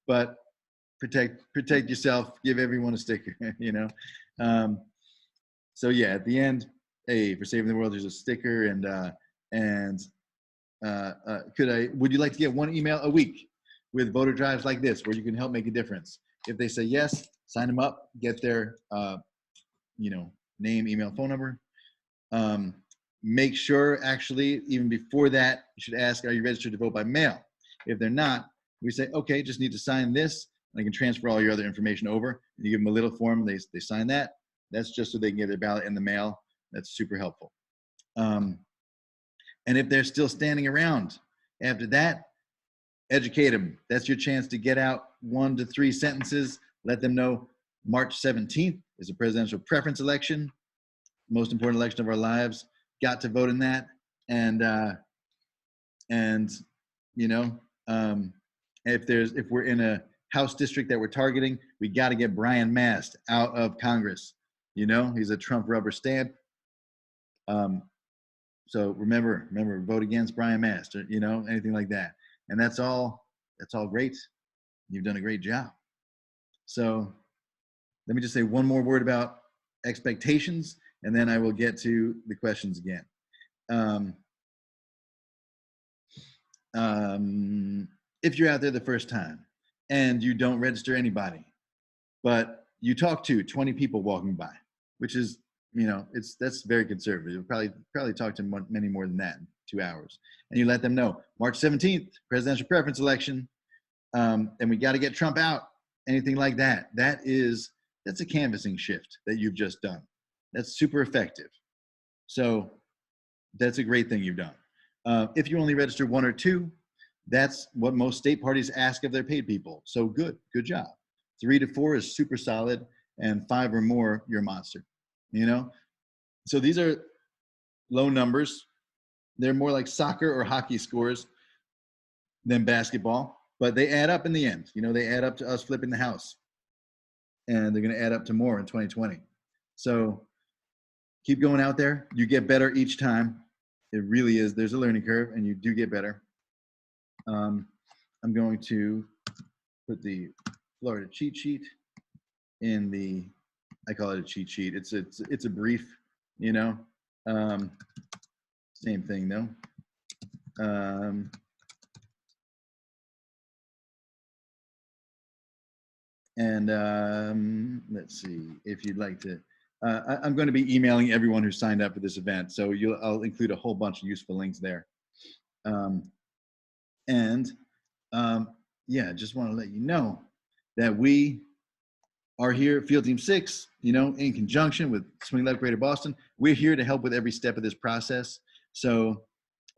but protect yourself, give everyone a sticker, So yeah, at the end, hey, for saving the world, there's a sticker. Would you like to get 1 email a week with voter drives like this, where you can help make a difference? If they say yes, sign them up, get their, name, email, phone number. Make sure, actually, even before that, you should ask, are you registered to vote by mail? If they're not, we say, okay, just need to sign this, and I can transfer all your other information over. And you give them a little form, they sign that. That's just so they can get their ballot in the mail. That's super helpful. And if they're still standing around after that, educate them. That's your chance to get out 1 to 3 sentences. Let them know March 17th is a presidential preference election, most important election of our lives. Got to vote in that. If we're in a House district that we're targeting, we got to get Brian Mast out of Congress. He's a Trump rubber stamp. So remember, vote against Brian Mast, or, anything like that. And that's all great. You've done a great job. So let me just say one more word about expectations, and then I will get to the questions again. If you're out there the first time and you don't register anybody, but you talk to 20 people walking by, which is, that's very conservative. You'll probably talk to many more than that in 2 hours. And you let them know, March 17th, presidential preference election, and we got to get Trump out, anything like that. That's a canvassing shift that you've just done. That's super effective. So that's a great thing you've done. If you only register 1 or 2, that's what most state parties ask of their paid people. So good job. 3 to 4 is super solid, and 5 or more, you're a monster, you know? So these are low numbers. They're more like soccer or hockey scores than basketball, but they add up in the end. You know, they add up to us flipping the house, and they're going to add up to more in 2020. So keep going out there. You get better each time. It really is. There's a learning curve, and you do get better. I'm going to put the Florida cheat sheet in the, I call it a cheat sheet. It's a brief, you know, same thing though. Let's see if you'd like to, I'm going to be emailing everyone who signed up for this event. So I'll include a whole bunch of useful links there. Yeah, just want to let you know that we are here at Field Team 6, you know, in conjunction with Swing Left Greater Boston. We're here to help with every step of this process. So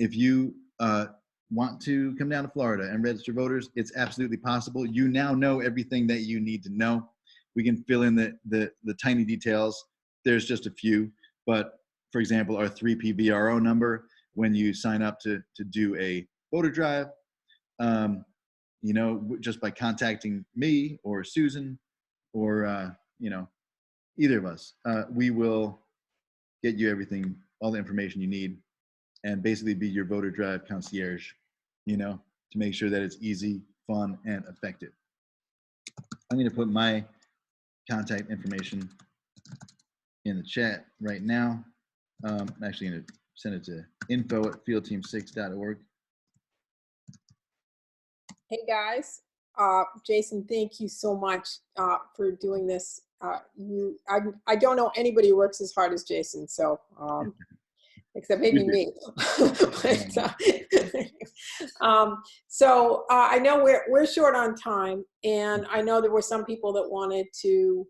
if you want to come down to Florida and register voters, it's absolutely possible. You now know everything that you need to know. We can fill in the tiny details. There's just a few, but for example, our 3P VRO number, when you sign up to do a voter drive, you know, just by contacting me or Susan or, you know, either of us, we will get you everything, all the information you need, and basically be your voter drive concierge, you know, to make sure that it's easy, fun, and effective. I'm going to put my contact information in the chat right now. I'm actually going to send it to info@fieldteam6.org. Hey guys, Jason, thank you so much for doing this. I don't know anybody who works as hard as Jason, so except maybe me. So I know we're short on time, and I know there were some people that wanted to,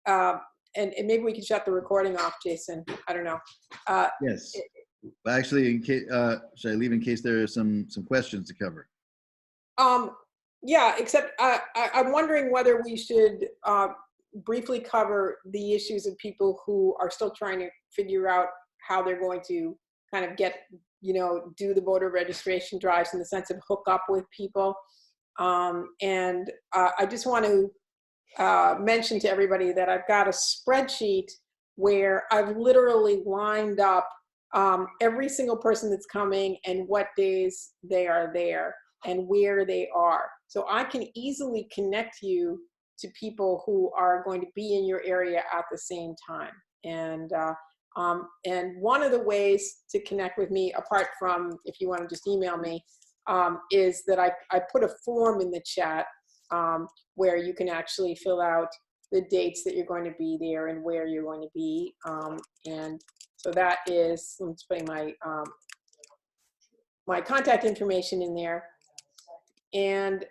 and maybe we can shut the recording off, Jason. I don't know. Yes. Actually, in case, should I leave in case there are some questions to cover? Yeah, except I'm wondering whether we should briefly cover the issues of people who are still trying to figure out how they're going to kind of get, you know, do the voter registration drives in the sense of hook up with people. And I just want to mention to everybody that I've got a spreadsheet where I've literally lined up every single person that's coming and what days they are there and where they are. So I can easily connect you to people who are going to be in your area at the same time. And one of the ways to connect with me, apart from if you want to just email me, is that I put a form in the chat where you can actually fill out the dates that you're going to be there and where you're going to be. And so that is, let's put my, my contact information in there. And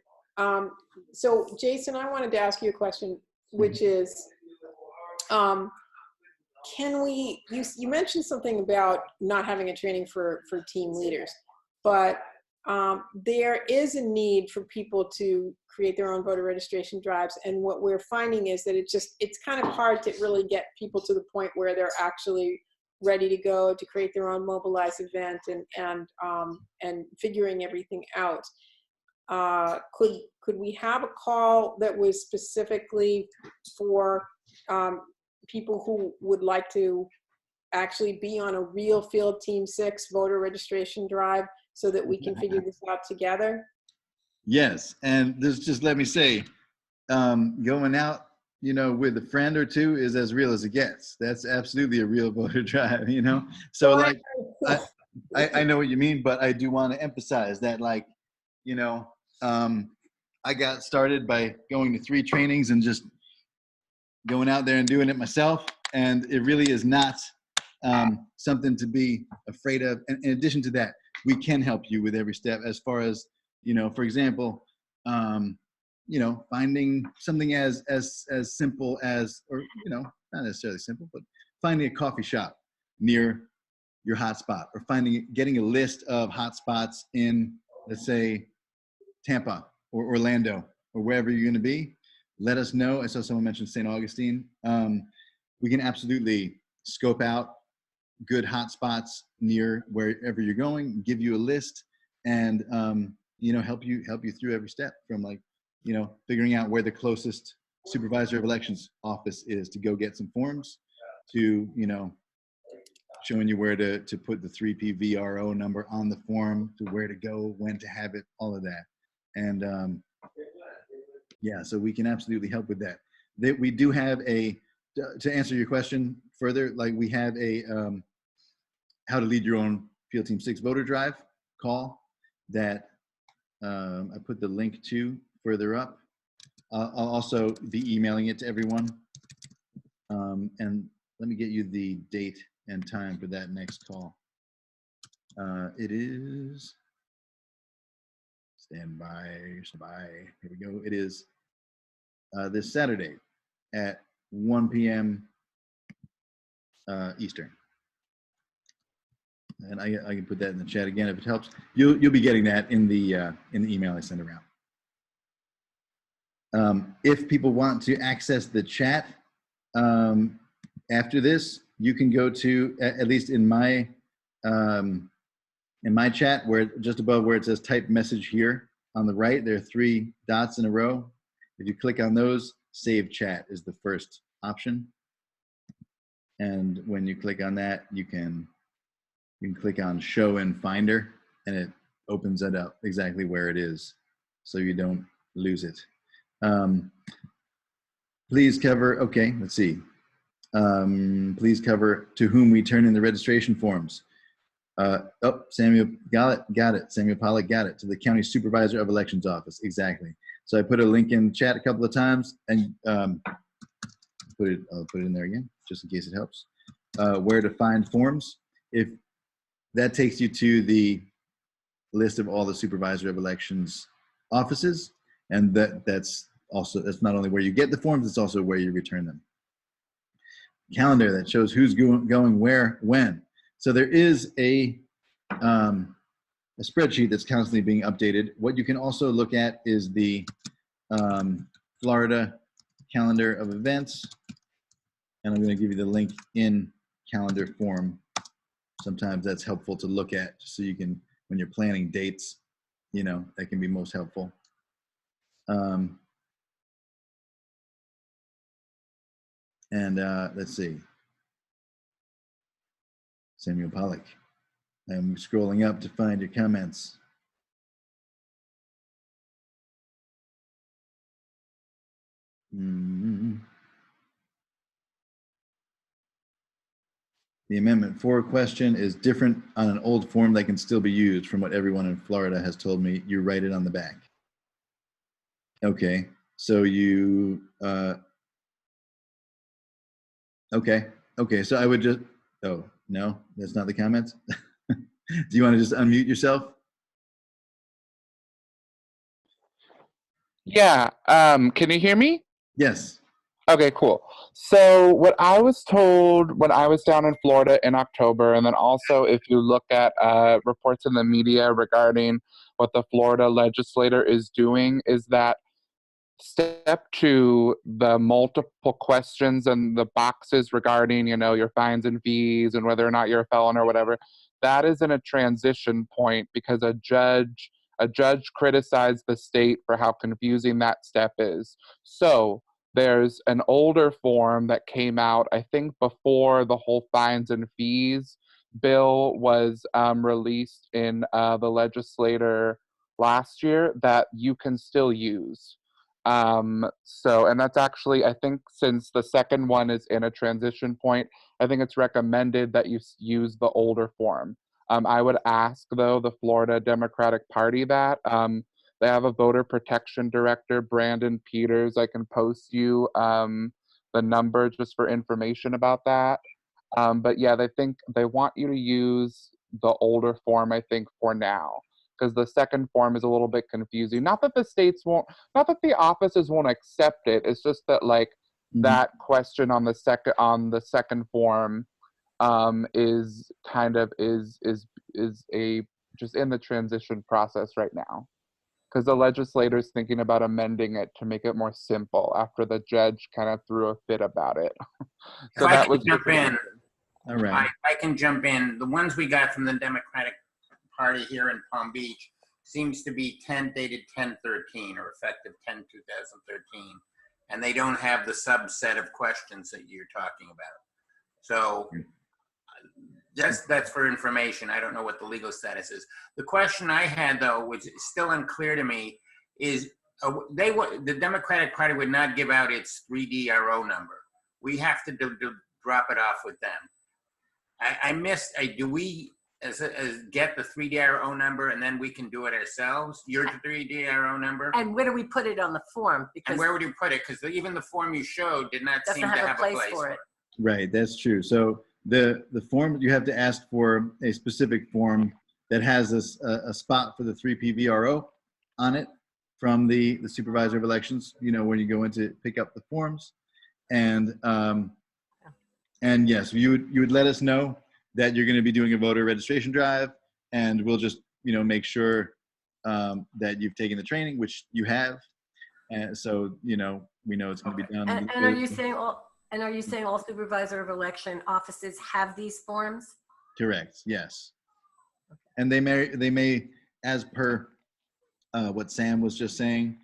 so Jason, I wanted to ask you a question, which is, can we, you mentioned something about not having a training for team leaders, but there is a need for people to create their own voter registration drives. And what we're finding is that it's kind of hard to really get people to the point where they're actually ready to go to create their own mobilized event and figuring everything out. Could we have a call that was specifically for people who would like to actually be on a real Field Team 6 voter registration drive so that we can figure this out together? Yes, and this, just let me say, going out, you know, with a friend or two is as real as it gets. That's absolutely a real voter drive, you know? So like, I know what you mean, but I do want to emphasize that, like, you know, I got started by going to 3 trainings and just going out there and doing it myself. And it really is not something to be afraid of. And in addition to that, we can help you with every step as far as, you know, for example, you know, finding something as simple as, or, you know, not necessarily simple, but finding a coffee shop near your hotspot, or getting a list of hotspots in, let's say, Tampa or Orlando or wherever you're going to be. let us know. I saw someone mention St. Augustine. We can absolutely scope out good hotspots near wherever you're going, give you a list, and help you through every step, from like figuring out where the closest supervisor of elections office is to go get some forms, to showing you where to put the 3P VRO number on the form, to where to go, when to have it, all of that. And yeah, so we can absolutely help with that. We do have to answer your question further, like we have a how to lead your own Field Team 6 voter drive call that I put the link to further up. I'll also be emailing it to everyone. And let me get you the date and time for that next call. It is, stand by, here we go. It is this Saturday at 1 p.m. Eastern. And I can put that in the chat again if it helps. You'll be getting that in the email I send around. If people want to access the chat after this, you can go to, at least in my chat, where just above where it says type message here on the right, there are 3 dots in a row. If you click on those, save chat is the first option. And when you click on that, you can click on show in Finder, and it opens it up exactly where it is, so you don't lose it. Please cover, okay, let's see. Please cover to whom we turn in the registration forms. Samuel got it. Samuel Pollock got it. To the County Supervisor of Elections Office, exactly. So I put a link in chat a couple of times, and I'll put it in there again, just in case it helps. Where to find forms. If that takes you to the list of all the Supervisor of Elections offices, and that's not only where you get the forms, it's also where you return them. Calendar that shows who's going where, when. So there is a spreadsheet that's constantly being updated. What you can also look at is the Florida calendar of events, and I'm going to give you the link in calendar form. Sometimes that's helpful to look at, so you can, when you're planning dates, that can be most helpful. Let's see. Samuel Pollock. I'm scrolling up to find your comments. The Amendment 4 question is different on an old form that can still be used. From what everyone in Florida has told me, you write it on the back. Okay, so you, okay, so I would just, oh, no, that's not the comments? Do you want to just unmute yourself? Yeah, can you hear me? Yes. Okay, cool. So what I was told when I was down in Florida in October, and then also if you look at reports in the media regarding what the Florida legislator is doing, is that step 2, the multiple questions and the boxes regarding, your fines and fees and whether or not you're a felon or whatever, that is in a transition point because a judge criticized the state for how confusing that step is. So there's an older form that came out, I think, before the whole fines and fees bill was released in the legislature last year that you can still use. And that's actually, I think, since the second one is in a transition point, I think it's recommended that you use the older form. I would ask, though, the Florida Democratic Party that. They have a voter protection director, Brandon Peters. I can post you the number just for information about that. But yeah, they want you to use the older form, I think, for now, because the second form is a little bit confusing. Not that the offices won't accept it. It's just that that question on the second form is kind of is a just in the transition process right now. because the legislator's thinking about amending it to make it more simple after the judge kind of threw a fit about it. So If I that can was jump in, All right. I can jump in. The ones we got from the Democratic Party here in Palm Beach seems to be dated 10/13 or effective 10/2013, and they don't have the subset of questions that you're talking about. So that's for information. I don't know what the legal status is. The question I had, though, which is still unclear to me, is the Democratic Party would not give out its 3DRO number. We have to drop it off with them. I missed. Do we as get the 3DRO number and then we can do it ourselves? Your 3DRO number. And where do we put it on the form? Because And where would you put it? Because even the form you showed did not seem to doesn't have a place for it. Right, that's true. So the form, you have to ask for a specific form that has a spot for the 3PVRO on it from the supervisor of elections, you know, when you go in to pick up the forms. And yes, you would let us know that you're going to be doing a voter registration drive, and we'll just, you know, make sure that you've taken the training, which you have. And so, you know, we know it's going to be done. And are you saying all supervisor of election offices have these forms? Correct. Yes. And they may, as per what Sam was just saying,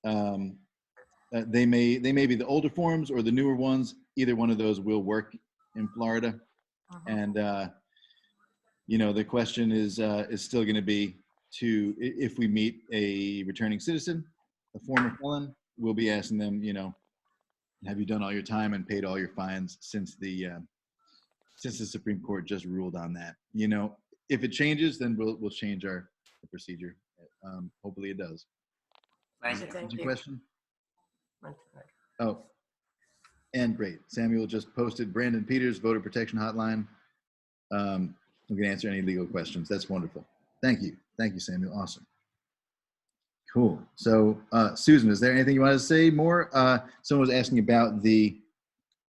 they may be the older forms or the newer ones. Either one of those will work in Florida. And you know, the question is still going to be if we meet a returning citizen, a former felon, we'll be asking them, you know, have you done all your time and paid all your fines since the Supreme Court just ruled on that? You know, if it changes, then we'll change our procedure. Hopefully it does. Thank you. Thank Your you. question? Oh, and great. Samuel just posted Brandon Peters voter protection hotline. We can answer any legal questions. That's wonderful. Thank you. Thank you, Samuel. Awesome. Cool. So, Susan, is there anything you wanted to say more? Someone was asking about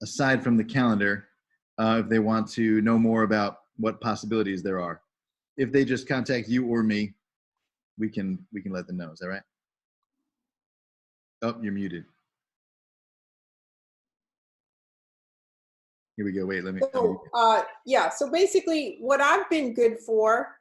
aside from the calendar, if they want to know more about what possibilities there are. If they just contact you or me, we can let them know. Is that right? Oh, you're muted. Here we go. Wait, let me. So, yeah, so basically what I've been good for,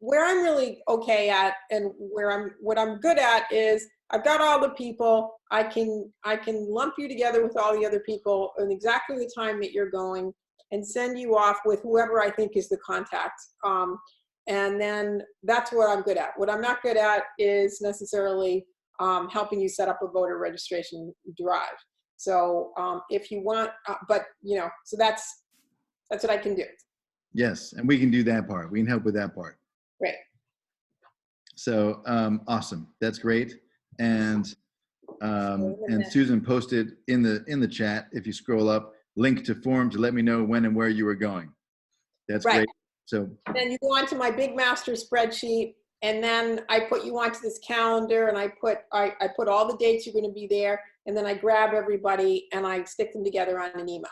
where I'm really okay at and what I'm good at is I've got all the people. I can lump you together with all the other people in exactly the time that you're going and send you off with whoever I think is the contact. And then that's what I'm good at. What I'm not good at is necessarily helping you set up a voter registration drive. So if you want, but you know, so that's what I can do. Yes, and we can do that part. We can help with that part. Great. So awesome. That's great. And Susan posted in the chat, if you scroll up, link to form to let me know when and where you are going. That's right. Great. So then you go onto my big master spreadsheet, and then I put you onto this calendar, and I put all the dates you're going to be there, and then I grab everybody and I stick them together on an email.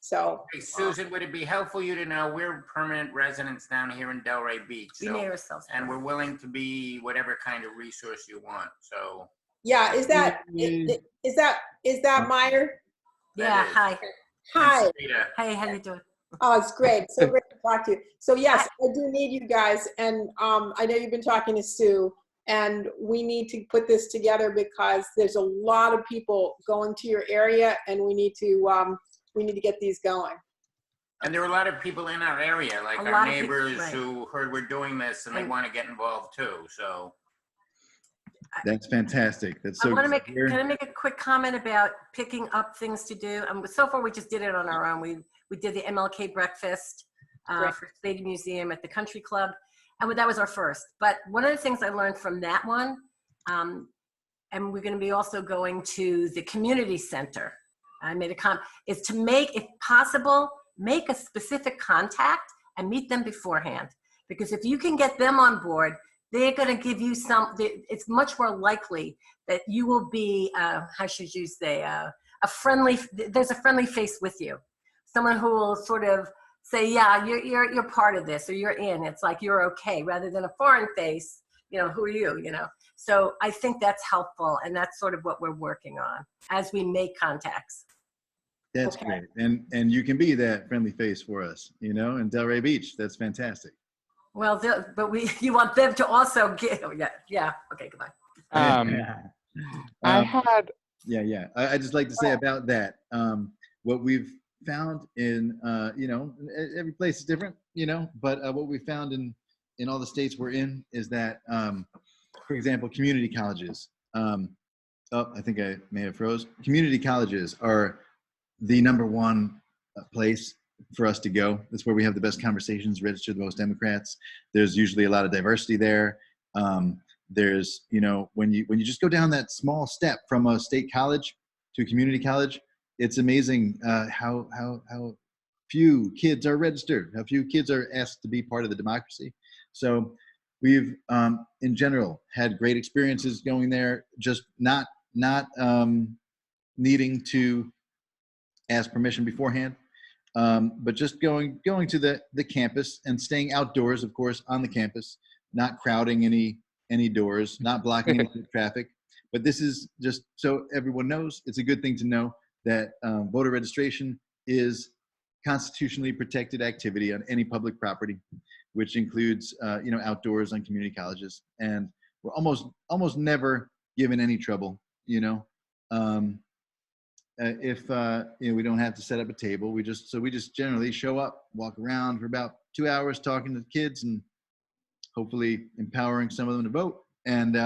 So, Hey, Susan, would it be helpful you to know we're permanent residents down here in Delray Beach, We made ourselves. and we're willing to be whatever kind of resource you want. So yeah, is that Meyer? Yeah. is. Hi. Hi. And Sarita, Hey, how you doing? Oh, it's great. So great to talk to you. So yes, I do need you guys, and I know you've been talking to Sue, and we need to put this together because there's a lot of people going to your area, and we need to get these going. And there are a lot of people in our area, like A our lot of people, neighbors right. who heard we're doing this and they want to get involved too. So that's fantastic. That's so I want to good to hear. can I make a quick comment about picking up things to do? So far, we just did it on our own. We did the MLK breakfast for Stadium Museum at the Country Club, and that was our first. But one of the things I learned from that one, and we're going to be also going to the community center. I made a comment, is to make, if possible, make a specific contact and meet them beforehand. Because if you can get them on board, they're going to give you it's much more likely that you will be, how should you say, there's a friendly face with you. Someone who will sort of say, yeah, you're part of this, or you're in. It's like you're okay, rather than a foreign face who are you, So I think that's helpful, and that's sort of what we're working on as we make contacts. That's Okay. great. And you can be that friendly face for us, in Delray Beach. That's fantastic. Well, you want them to also get, yeah. Okay, goodbye. I had Yeah. I just like to say about that, what we've found in, every place is different, but what we found in all the states we're in is that, for example, community colleges, I think I may have froze. Community colleges are the number one place for us to go. That's where we have the best conversations, register the most Democrats. There's usually a lot of diversity there. There's, when you just go down that small step from a state college to a community college, it's amazing how few kids are registered, how few kids are asked to be part of the democracy. So we've, in general, had great experiences going there, just not needing to ask permission beforehand, but just going to the campus and staying outdoors, of course, on the campus, not crowding any doors, not blocking any traffic. But this is just so everyone knows, it's a good thing to know that voter registration is constitutionally protected activity on any public property, which includes outdoors on community colleges, and we're almost never given any trouble. If we don't have to set up a table, we just generally show up, walk around for about 2 hours talking to the kids and hopefully empowering some of them to vote and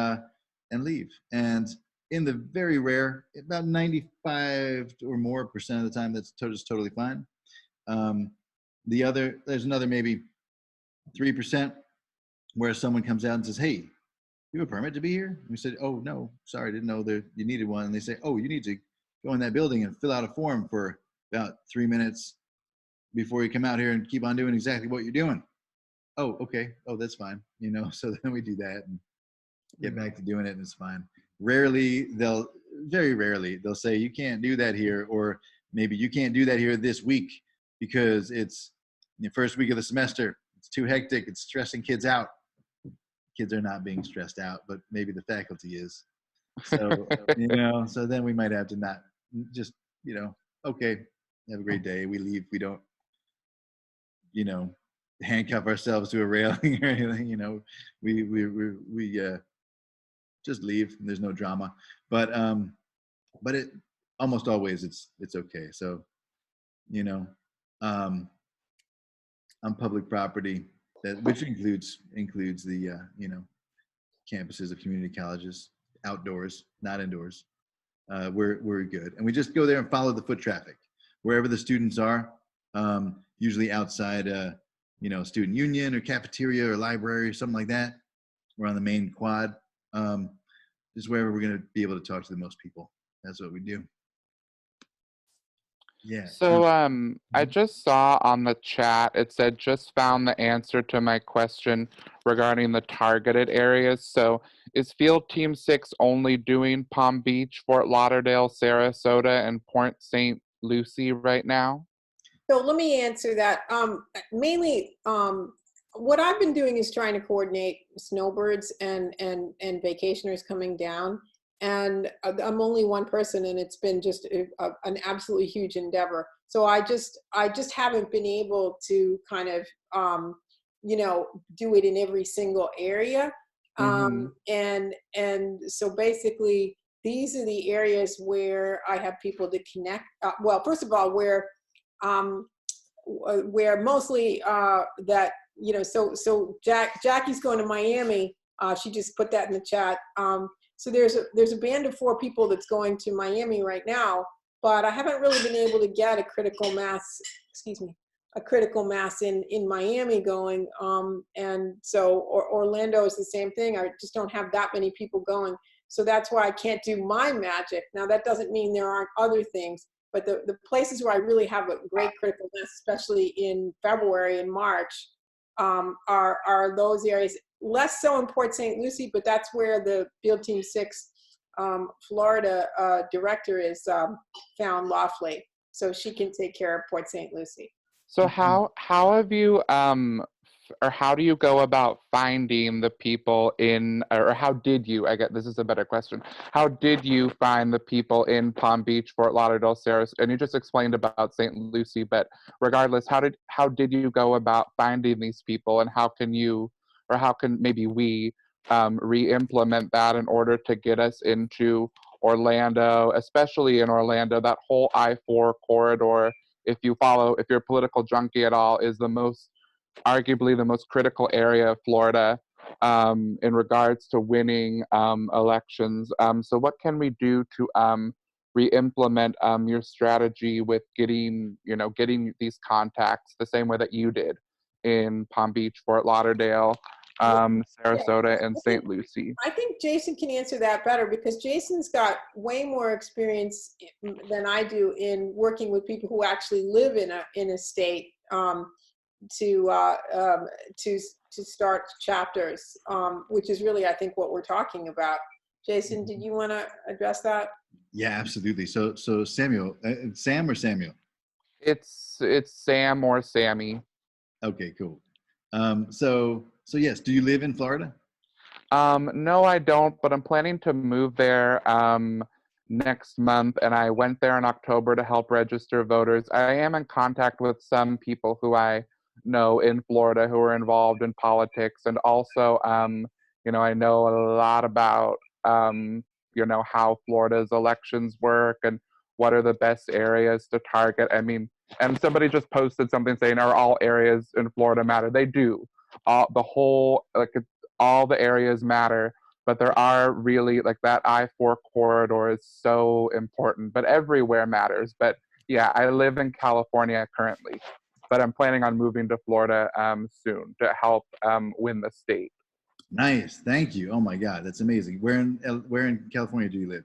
leave. And in the very rare, about 95 or more percent of the time, that's just totally fine. There's another maybe 3% where someone comes out and says, "Hey, you have a permit to be here?" And we said, "Oh, no, sorry, didn't know that you needed one." And they say, "Oh, you need to go in that building and fill out a form for about 3 minutes before you come out here and keep on doing exactly what you're doing." "Oh, okay. Oh, that's fine." So then we do that and get back to doing it, and it's fine. Very rarely, they'll say, "You can't do that here," or maybe "You can't do that here this week because it's the first week of the semester. It's too hectic. It's stressing kids out." Kids are not being stressed out, but maybe the faculty is. So, so then we might have to not just, okay, have a great day. We leave. We don't, handcuff ourselves to a railing or anything. We just leave. And there's no drama, but it almost always it's okay. So, on public property, which includes the campuses of community colleges, outdoors, not indoors, we're good, and we just go there and follow the foot traffic wherever the students are, usually outside student union or cafeteria or library or something like that. We're on the main quad, just wherever we're going to be able to talk to the most people. That's what we do. Yeah. So I just saw on the chat, it said, "Just found the answer to my question regarding the targeted areas." So is Field Team 6 only doing Palm Beach, Fort Lauderdale, Sarasota, and Port St. Lucie right now? So let me answer that. Mainly, what I've been doing is trying to coordinate snowbirds and vacationers coming down. And I'm only one person, and it's been just an absolutely huge endeavor. So I just haven't been able to kind of, do it in every single area. And so basically, these are the areas where I have people to connect. Well, first of all, where mostly that, so Jackie's going to Miami. She just put that in the chat. So there's a band of 4 people that's going to Miami right now, but I haven't really been able to get a critical mass in Miami going. And so Orlando is the same thing. I just don't have that many people going. So that's why I can't do my magic. Now that doesn't mean there aren't other things, but the places where I really have a great critical mass, especially in February and March, are those areas. Less so in Port St. Lucie, but that's where the Field Team 6 Florida director is found lawfully, so she can take care of Port St. Lucie. So how have you or how do you go about finding the people in, or how did you, I get, this is a better question. How did you find the people in Palm Beach, Fort Lauderdale, Sarasota? And you just explained about St. Lucie, but regardless, how did you go about finding these people, and how can you, or how can maybe we re-implement that in order to get us into Orlando, especially in Orlando, that whole I-4 corridor, if you're a political junkie at all, is arguably the most critical area of Florida in regards to winning elections. So what can we do to re-implement your strategy with getting these contacts the same way that you did in Palm Beach, Fort Lauderdale, Sarasota, and St. Lucie? I think Jason can answer that better, because Jason's got way more experience than I do in working with people who actually live in a state to start chapters, which is really, I think, what we're talking about. Jason, did you want to address that? Yeah, absolutely. So Samuel, Sam or Samuel? It's Sam or Sammy. Okay, cool. So yes, do you live in Florida? No, I don't, but I'm planning to move there next month, and I went there in October to help register voters. I am in contact with some people who I know in Florida who are involved in politics, and also, I know a lot about, how Florida's elections work and what are the best areas to target. I mean, and somebody just posted something saying, "Are all areas in Florida matter?" They do. All the areas matter, but there are really, like, that I-4 corridor is so important, but everywhere matters. But yeah, I live in California currently, but I'm planning on moving to Florida soon to help win the state. Nice, thank you. Oh my God, that's amazing. Where in California do you live?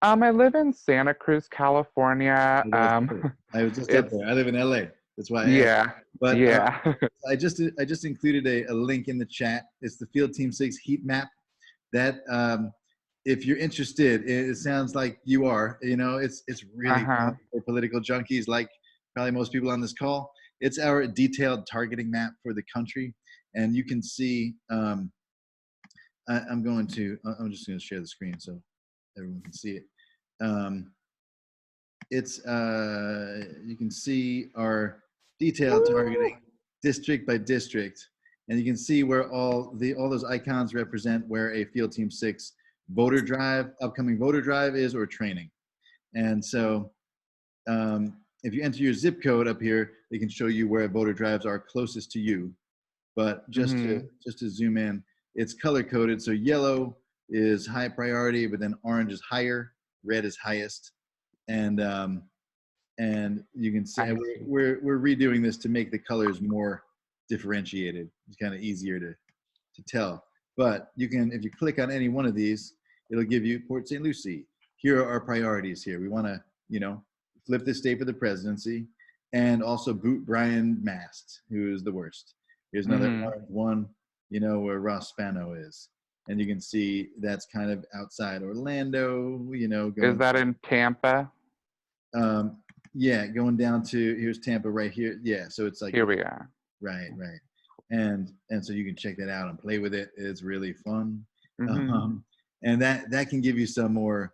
I live in Santa Cruz, California. I was just up there. I live in LA. That's why I asked. Yeah, But yeah. I just included a link in the chat. It's the Field Team 6 heat map. That if you're interested, it sounds like you are. It's really fun for political junkies, like probably most people on this call. It's our detailed targeting map for the country, and you can see. I'm just going to share the screen so everyone can see it. You can see our detailed targeting district by district, and you can see where all those icons represent where a Field Team 6 upcoming voter drive is, or training. And so if you enter your zip code up here, it can show you where voter drives are closest to you. But just to zoom in, it's color coded. So yellow is high priority, but then orange is higher, red is highest. And you can see we're redoing this to make the colors more differentiated. It's kind of easier to tell. But you can, if you click on any one of these, it'll give you Port St. Lucie. Here are our priorities here. We want to, flip this state for the presidency, and also boot Brian Mast, who is the worst. Here's another one, where Ross Spano is. And you can see that's kind of outside Orlando, Is that in Tampa? Yeah, going down to, here's Tampa right here. Yeah, so it's like, here we are. Right. And so you can check that out and play with it. It's really fun. And that can give you some more,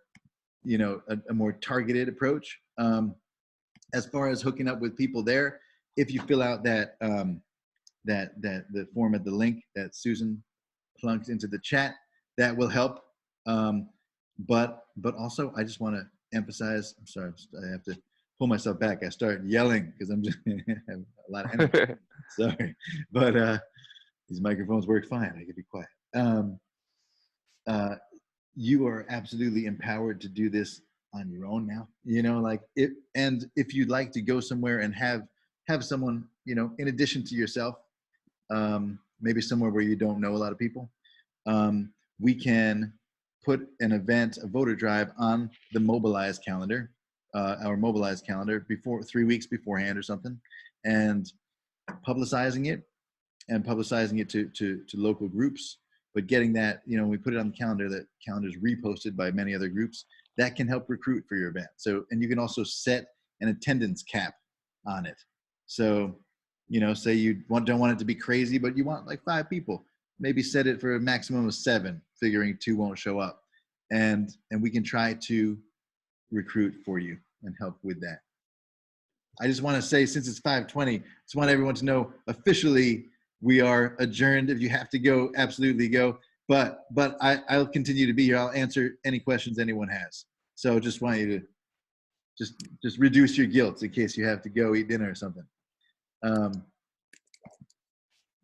a more targeted approach. As far as hooking up with people there, if you fill out that the form at the link that Susan plunked into the chat, that will help. But also, I just want to emphasize, I'm sorry, I have to pull myself back. I start yelling because I'm just have a lot of energy. Sorry, but these microphones work fine. I can be quiet. You are absolutely empowered to do this on your own now. And if you'd like to go somewhere and have someone, in addition to yourself, maybe somewhere where you don't know a lot of people, we can put an event, a voter drive, on the mobilized calendar, our mobilized calendar, 3 weeks beforehand or something, and publicizing it to local groups. But getting that, when we put it on the calendar, that calendar is reposted by many other groups, that can help recruit for your event. So, and you can also set an attendance cap on it. So You know, say you don't want it to be crazy, but you want like 5 people. Maybe set it for a maximum of 7, figuring 2 won't show up. And we can try to recruit for you and help with that. I just want to say, since it's 5:20, I just want everyone to know officially we are adjourned. If you have to go, absolutely go. But I'll continue to be here. I'll answer any questions anyone has. So just want you to just reduce your guilt in case you have to go eat dinner or something.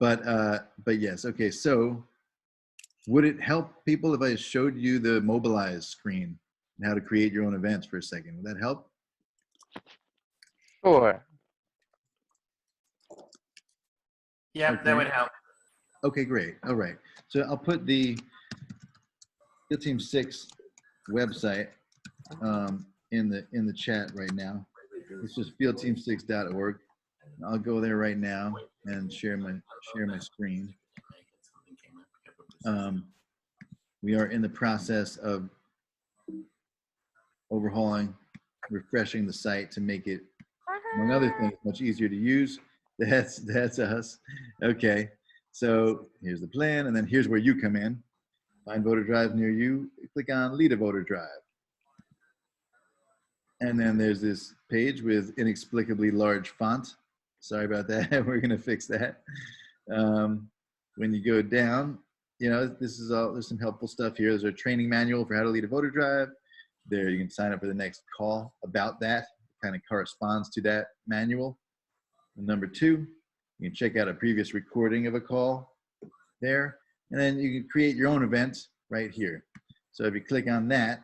But yes, okay. So would it help people if I showed you the Mobilize screen and how to create your own events for a second? Would that help? Sure. Yep, Okay. that would help. Okay, great. All right. So I'll put the Field Team 6 website in the chat right now. It's just fieldteam6.org. I'll go there right now and share my screen. We are in the process of overhauling, refreshing the site to make it, among other things, much easier to use. That's us. Okay. So here's the plan, and then here's where you come in. Find voter drive near you. Click on Lead a Voter Drive. And then there's this page with inexplicably large font. Sorry about that. We're going to fix that. When you go down, you know, there's some helpful stuff here. There's a training manual for how to lead a voter drive. There, you can sign up for the next call about that. It kind of corresponds to that manual. And number 2, you can check out a previous recording of a call there. And then you can create your own event right here. So if you click on that,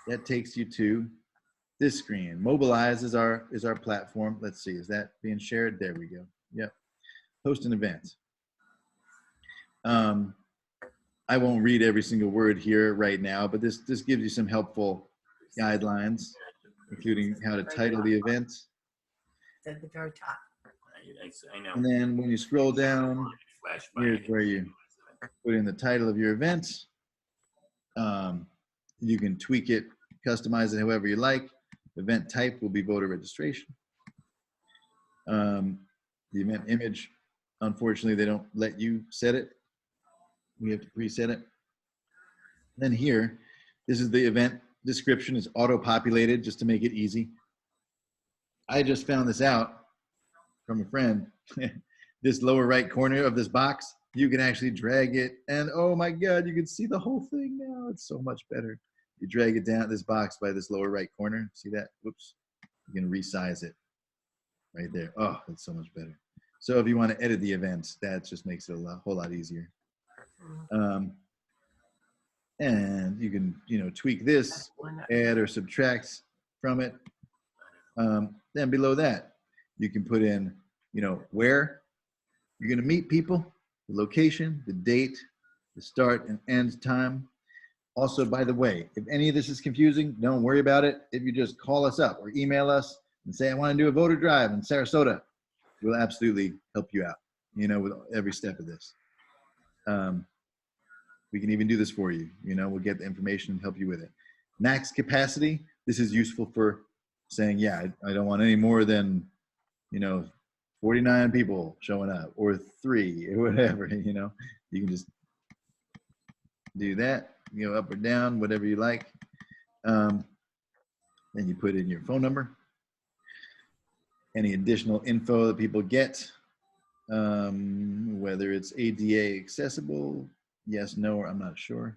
that takes you to this screen. Mobilize is our platform. Let's see, is that being shared? There we go. Yep. Host an event. I won't read every single word here right now, but this gives you some helpful guidelines, including how to title the event. At the very top. I know. And then when you scroll down, here's where you put in the title of your event. You can tweak it, customize it however you like. Event type will be voter registration. The event image, unfortunately, they don't let you set it. We have to preset it. Then here, this is the event description. It's auto-populated just to make it easy. I just found this out from a friend. This lower right corner of this box, you can actually drag it, and oh my God, you can see the whole thing now. It's so much better. You drag it down this box by this lower right corner. See that? Whoops. You can resize it right there. Oh, that's so much better. So if you want to edit the event, that just makes it a whole lot easier. And you can, you know, tweak this, add or subtract from it. Then below that, you can put in, you know, where you're going to meet people, the location, the date, the start and end time. Also, by the way, if any of this is confusing, don't worry about it. If you just call us up or email us and say, I want to do a voter drive in Sarasota, we'll absolutely help you out, you know, with every step of this. We can even do this for you. You know, we'll get the information and help you with it. Max capacity, this is useful for saying, yeah, I don't want any more than, you know, 49 people showing up or 3 or whatever, you know. You can just do that. You go up or down, whatever you like. Then you put in your phone number. Any additional info that people get, whether it's ADA accessible, yes, no, or I'm not sure.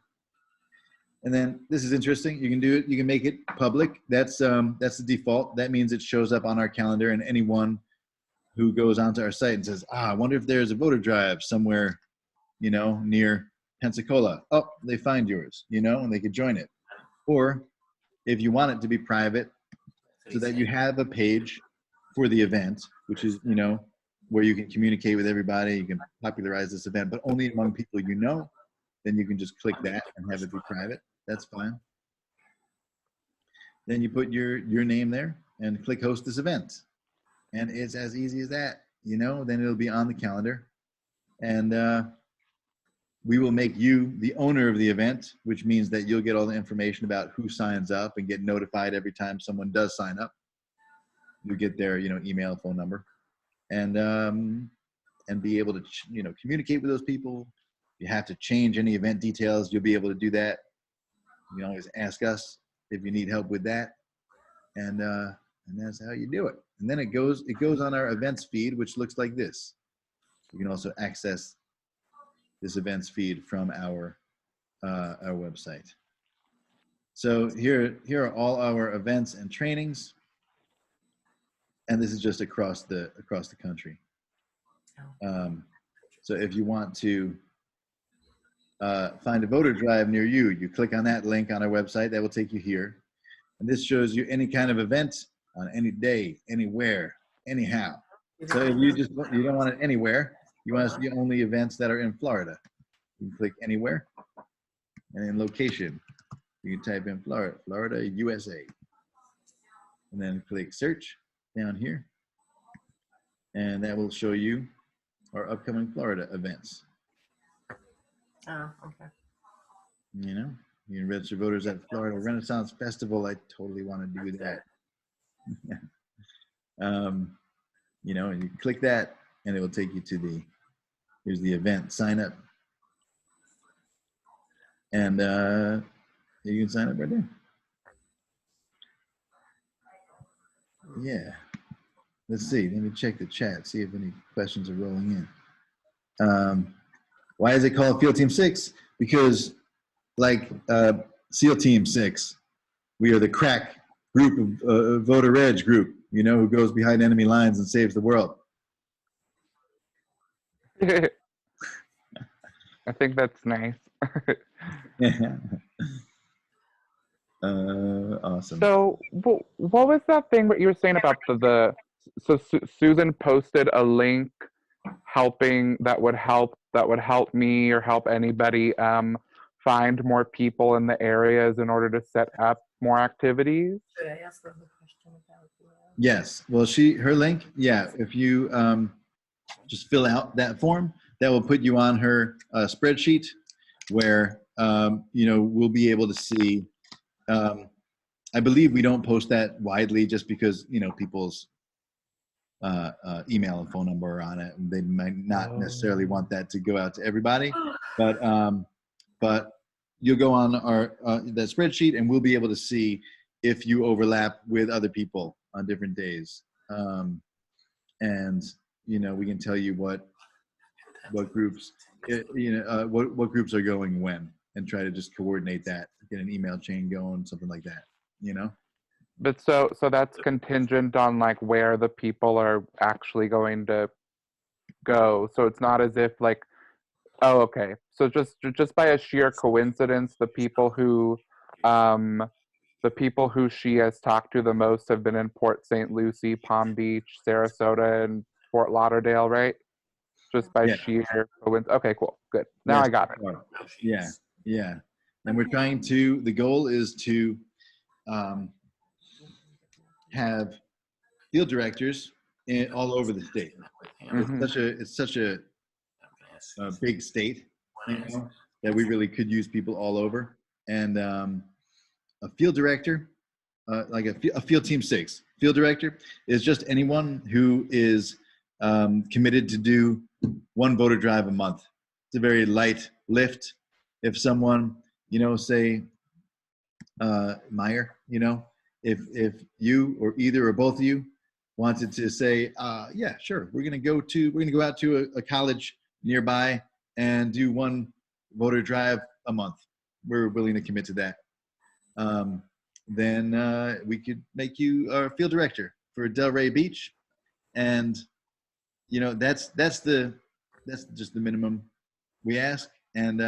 And then this is interesting. You can do it. You can make it public. That's the default. That means it shows up on our calendar, and anyone who goes onto our site and says, I wonder if there's a voter drive somewhere, you know, near Pensacola. Oh, they find yours, you know, and they could join it. Or if you want it to be private, so that you have a page for the event, which is, you know, where you can communicate with everybody, you can popularize this event, but only among people you know, then you can just click that and have it be private. That's fine. Then you put your name there and click host this event. And it's as easy as that, you know, then it'll be on the calendar. And we will make you the owner of the event, which means that you'll get all the information about who signs up and get notified every time someone does sign up. You get their, you know, email, phone number. and be able to communicate with those people. If you have to change any event details, you'll be able to do that. You can always ask us if you need help with that, and that's how you do it. And then it goes on our events feed, which looks like this. You can also access this events feed from our website. So here are all our events and trainings, and this is just across the country. So if you want to find a voter drive near you, you click on that link on our website. That will take you here, and this shows you any kind of event on any day, anywhere, anyhow. So if you don't want it anywhere, you want to see only events that are in Florida, you can click anywhere, and in location, you can type in Florida, USA, and then click search down here, and that will show you our upcoming Florida events. Oh, okay. You can register voters at Florida Renaissance Festival. I totally want to do that. And you click that, and it will take you to here's the event sign up, and you can sign up right there. Yeah. Let's see. Let me check the chat, see if any questions are rolling in. Why is it called Field Team 6? Because, like SEAL Team 6, we are the crack group of voter reg group, who goes behind enemy lines and saves the world. I think that's nice. Awesome. So, what was that thing that you were saying about so Susan posted a link that would help me or help anybody find more people in the areas in order to set up more activities? Should I ask her a question about Yes. Well, her link, yeah, if you just fill out that form, that will put you on her spreadsheet where, we'll be able to see. I believe we don't post that widely just because, people's email and phone number are on it. And they might not necessarily want that to go out to everybody. But you'll go on that spreadsheet, and we'll be able to see if you overlap with other people on different days. And we can tell you what groups what groups are going when, and try to just coordinate that, get an email chain going, something like that. But so that's contingent on like where the people are actually going to go. So it's not as if like, oh, okay. So just by a sheer coincidence, the people who she has talked to the most have been in Port St. Lucie, Palm Beach, Sarasota, and Fort Lauderdale, right? Just by sheer coincidence. Okay, cool, good. Now I got it. Yeah. And we're trying to. The goal is to have field directors all over the state. It's such a big state, that we really could use people all over. And a field director, like a Field Team 6 field director, is just anyone who is committed to do one voter drive a month. It's a very light lift. If someone, say Meyer, if you or either or both of you wanted to say, yeah, sure, we're gonna go out to a college nearby and do one voter drive a month, we're willing to commit to that. Then we could make you our field director for Delray Beach, and that's just the minimum we ask. And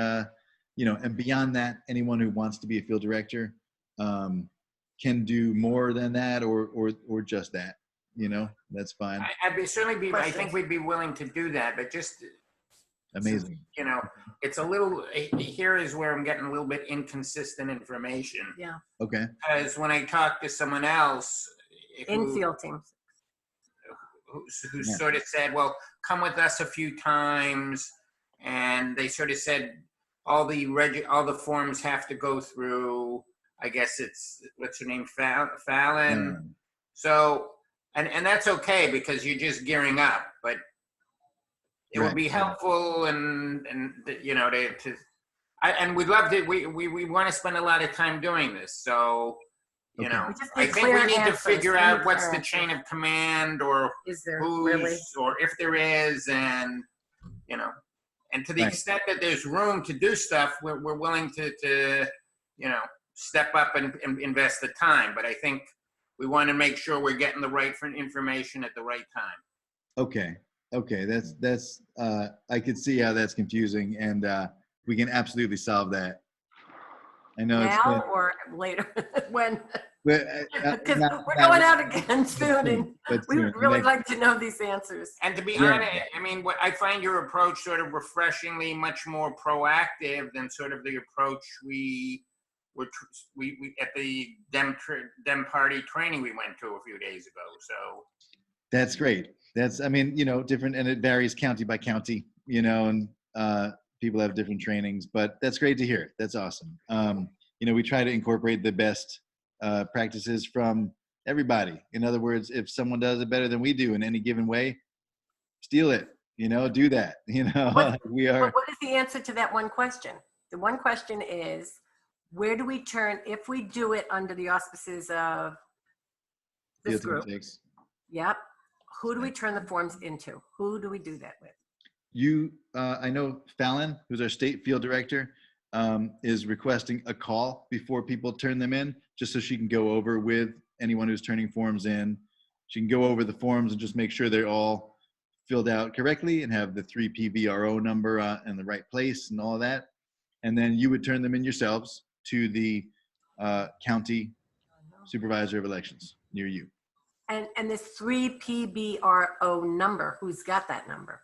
and beyond that, anyone who wants to be a field director can do more than that, or just that. That's fine. I think we'd be willing to do that, but just amazing. It's a little. Here is where I'm getting a little bit inconsistent information. Yeah. Okay. Because when I talk to someone else In Field Teams. who sort of said, "Well, come with us a few times," and they sort of said all the forms have to go through. I guess it's what's her name, Fallon. So And that's okay because you're just gearing up, but it would be helpful and you know, and we'd love to, we want to spend a lot of time doing this. So, you know, We just I need think we clear need to answers. figure We need out what's clear the answers. chain of command or Is there who's, really? or if there is, and, you know, and to the extent that there's room to do stuff, we're willing to, you know, step up and invest the time. But I think we want to make sure we're getting the right information at the right time. Okay. Okay. That's I could see how that's confusing, and we can absolutely solve that. I know Now or later? When? But, Because we're going out again soon, and we would really like to know these answers. And to be honest, I mean, what I find your approach sort of refreshingly much more proactive than sort of the approach we at the Dem Party training we went to a few days ago. So that's great. That's, I mean, you know, different, and it varies county by county, you know, and people have different trainings, but that's great to hear. That's awesome. You know, we try to incorporate the best practices from everybody. In other words, if someone does it better than we do in any given way, steal it, you know, do that, you know. But what is the answer to that one question? The one question is, where do we turn, if we do it under the auspices of this group? Yep. Who do we turn the forms into? Who do we do that with? You, I know Fallon, who's our state field director, is requesting a call before people turn them in, just so she can go over with anyone who's turning forms in. She can go over the forms and just make sure they're all filled out correctly and have the 3 PVRO number in the right place and all of that. And then you would turn them in yourselves to the county supervisor of elections near you. And this 3 PBRO number, who's got that number?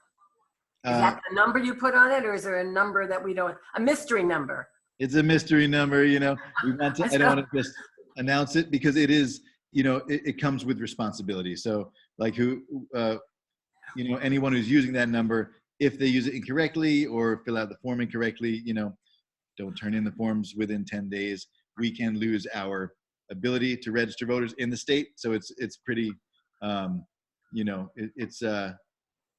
Is that the number you put on it, or is there a number that we don't, a mystery number? It's a mystery number, you know. We want to, I don't want to just announce it because it is, you know, it comes with responsibility. So like who, you know, anyone who's using that number, if they use it incorrectly or fill out the form incorrectly, you know, don't turn in the forms within 10 days. We can lose our ability to register voters in the state. So it's pretty, you know, it's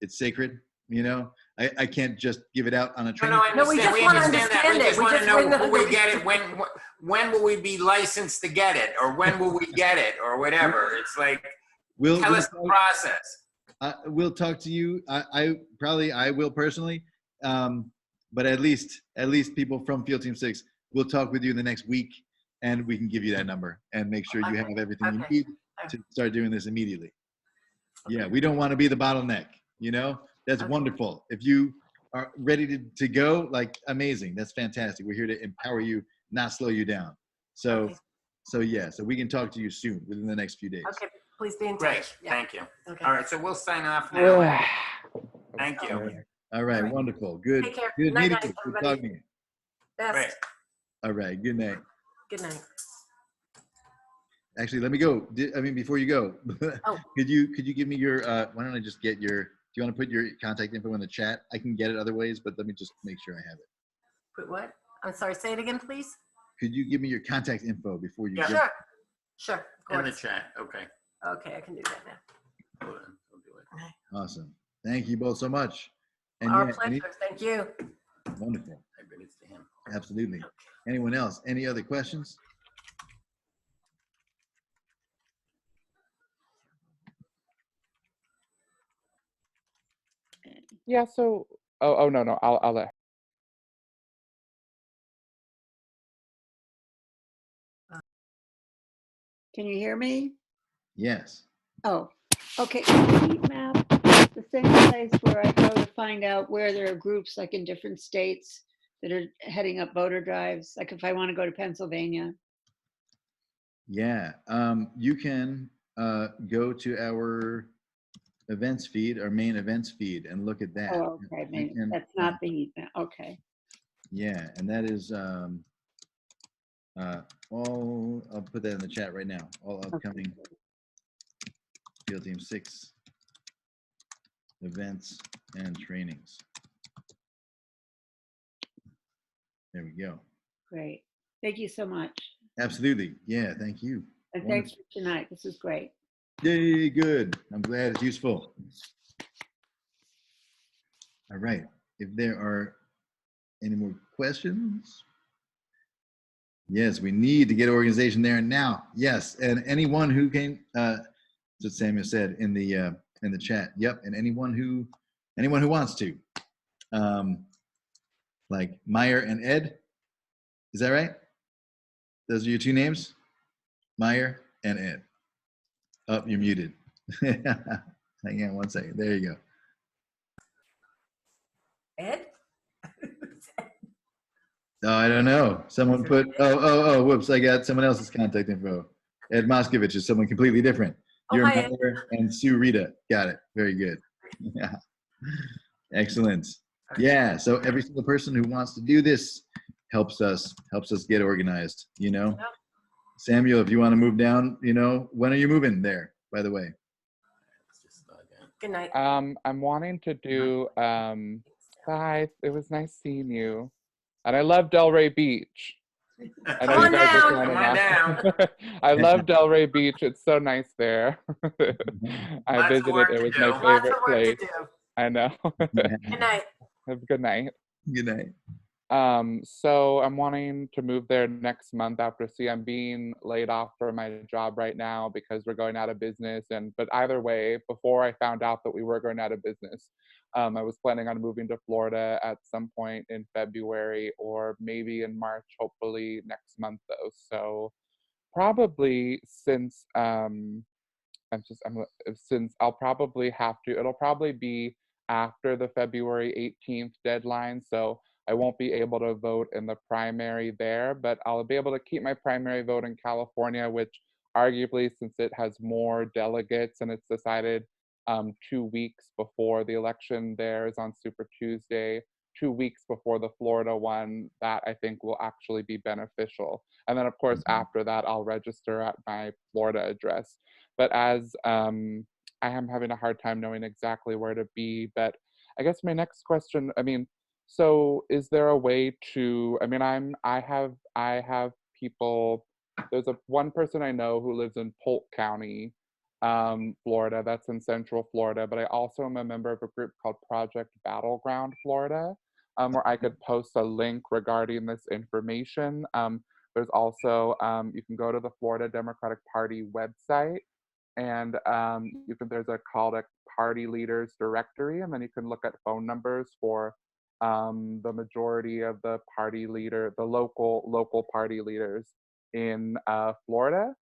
sacred. You know, I can't just give it out on a training. No, I understand. We understand that. We just want to know who we get it. When will we be licensed to get it, or when will we get it, or whatever? It's like, tell us the process. We'll talk to you. I will personally, but at least people from Field Team 6 will talk with you in the next week, and we can give you that number and make sure you have everything you need to start doing this immediately. Yeah, we don't want to be the bottleneck. You know. That's wonderful. If you are ready to go, like, amazing. That's fantastic. We're here to empower you, not slow you down. So yeah, so we can talk to you soon, within the next few days. Okay, please be in touch. Great, Yeah. thank you. Okay. All right, so we'll sign off now. Thank you. All right, wonderful. Good. Take care. Good Night, meeting you. Good everybody. talking to you. Best. Great. All right, good night. Good night. Actually, let me go. I mean, before you go, Oh. could you give me your, why don't I just get your, do you want to put your contact info in the chat? I can get it other ways, but let me just make sure I have it. Put what? I'm sorry, say it again, please. Could you give me your contact info before you go? Sure. Sure. Of In the course. chat, okay. Okay, I can do that now. Hold on, I'll do it. Awesome. Thank you both so much. And Our yeah, pleasure. Thank you. wonderful. I bet it's to him. Absolutely. Anyone else? Any other questions? Yeah, so, oh, no, I'll let. Can you hear me? Yes. Oh, okay. Heat map, the same place where I go to find out where there are groups like in different states that are heading up voter drives, like if I want to go to Pennsylvania. Yeah. You can go to our events feed, our main events feed, and look at that. Oh, okay. Maybe that's not the heat map. Okay. Yeah, and that is all. I'll put that in the chat right now. All upcoming Field Team 6 events and trainings. There we go. Great. Thank you so much. Absolutely. Yeah. Thank you. And thanks for tonight. This is great. Yay, good. I'm glad it's useful. All right. If there are any more questions? Yes, we need to get organization there and now. Yes, and anyone who came, that's what Samuel said in the chat. Yep, and anyone who wants to, like Meyer and Ed. Is that right? Those are your two names, Meyer and Ed. Oh, you're muted. Hang on one second. There you go. Ed? Oh, I don't know. Someone put, oh, whoops, I got someone else's contact info. Ed Moskovich is someone completely different. Oh, You're hi, Ed. Meyer and Sue Rita. Got it. Very good. Yeah. Excellent. Yeah, so every single person who wants to do this helps us get organized, you know? Yep. Samuel, if you want to move down, you know, when are you moving there, by the way? Good night. I'm wanting to do, bye, it was nice seeing you. And I love Delray Beach. I know Come you on guys are down. signing Come on off. down. I love Delray Beach. It's so nice there. I Lots of visited. work It to was do. my Lots of favorite work to place. do. I know. Good night. Have a good night. Good night. So I'm wanting to move there next month after I'm being laid off from my job right now because we're going out of business. But either way, before I found out that we were going out of business, I was planning on moving to Florida at some point in February or maybe in March, hopefully next month though. So probably since I'll probably have to, it'll probably be after the February 18th deadline. So I won't be able to vote in the primary there, but I'll be able to keep my primary vote in California, which arguably, since it has more delegates and it's decided 2 weeks before the election there is on Super Tuesday, 2 weeks before the Florida one, that I think will actually be beneficial. And then, of course, after that, I'll register at my Florida address. But as I am having a hard time knowing exactly where to be. But I guess my next question, so is there a way to, I have people, there's one person I know who lives in Polk County, Florida, that's in Central Florida, but I also am a member of a group called Project Battleground Florida, where I could post a link regarding this information. There's also, you can go to the Florida Democratic Party website, and there's a called a party leaders directory, and then you can look at phone numbers for the majority of the local party leaders in Florida.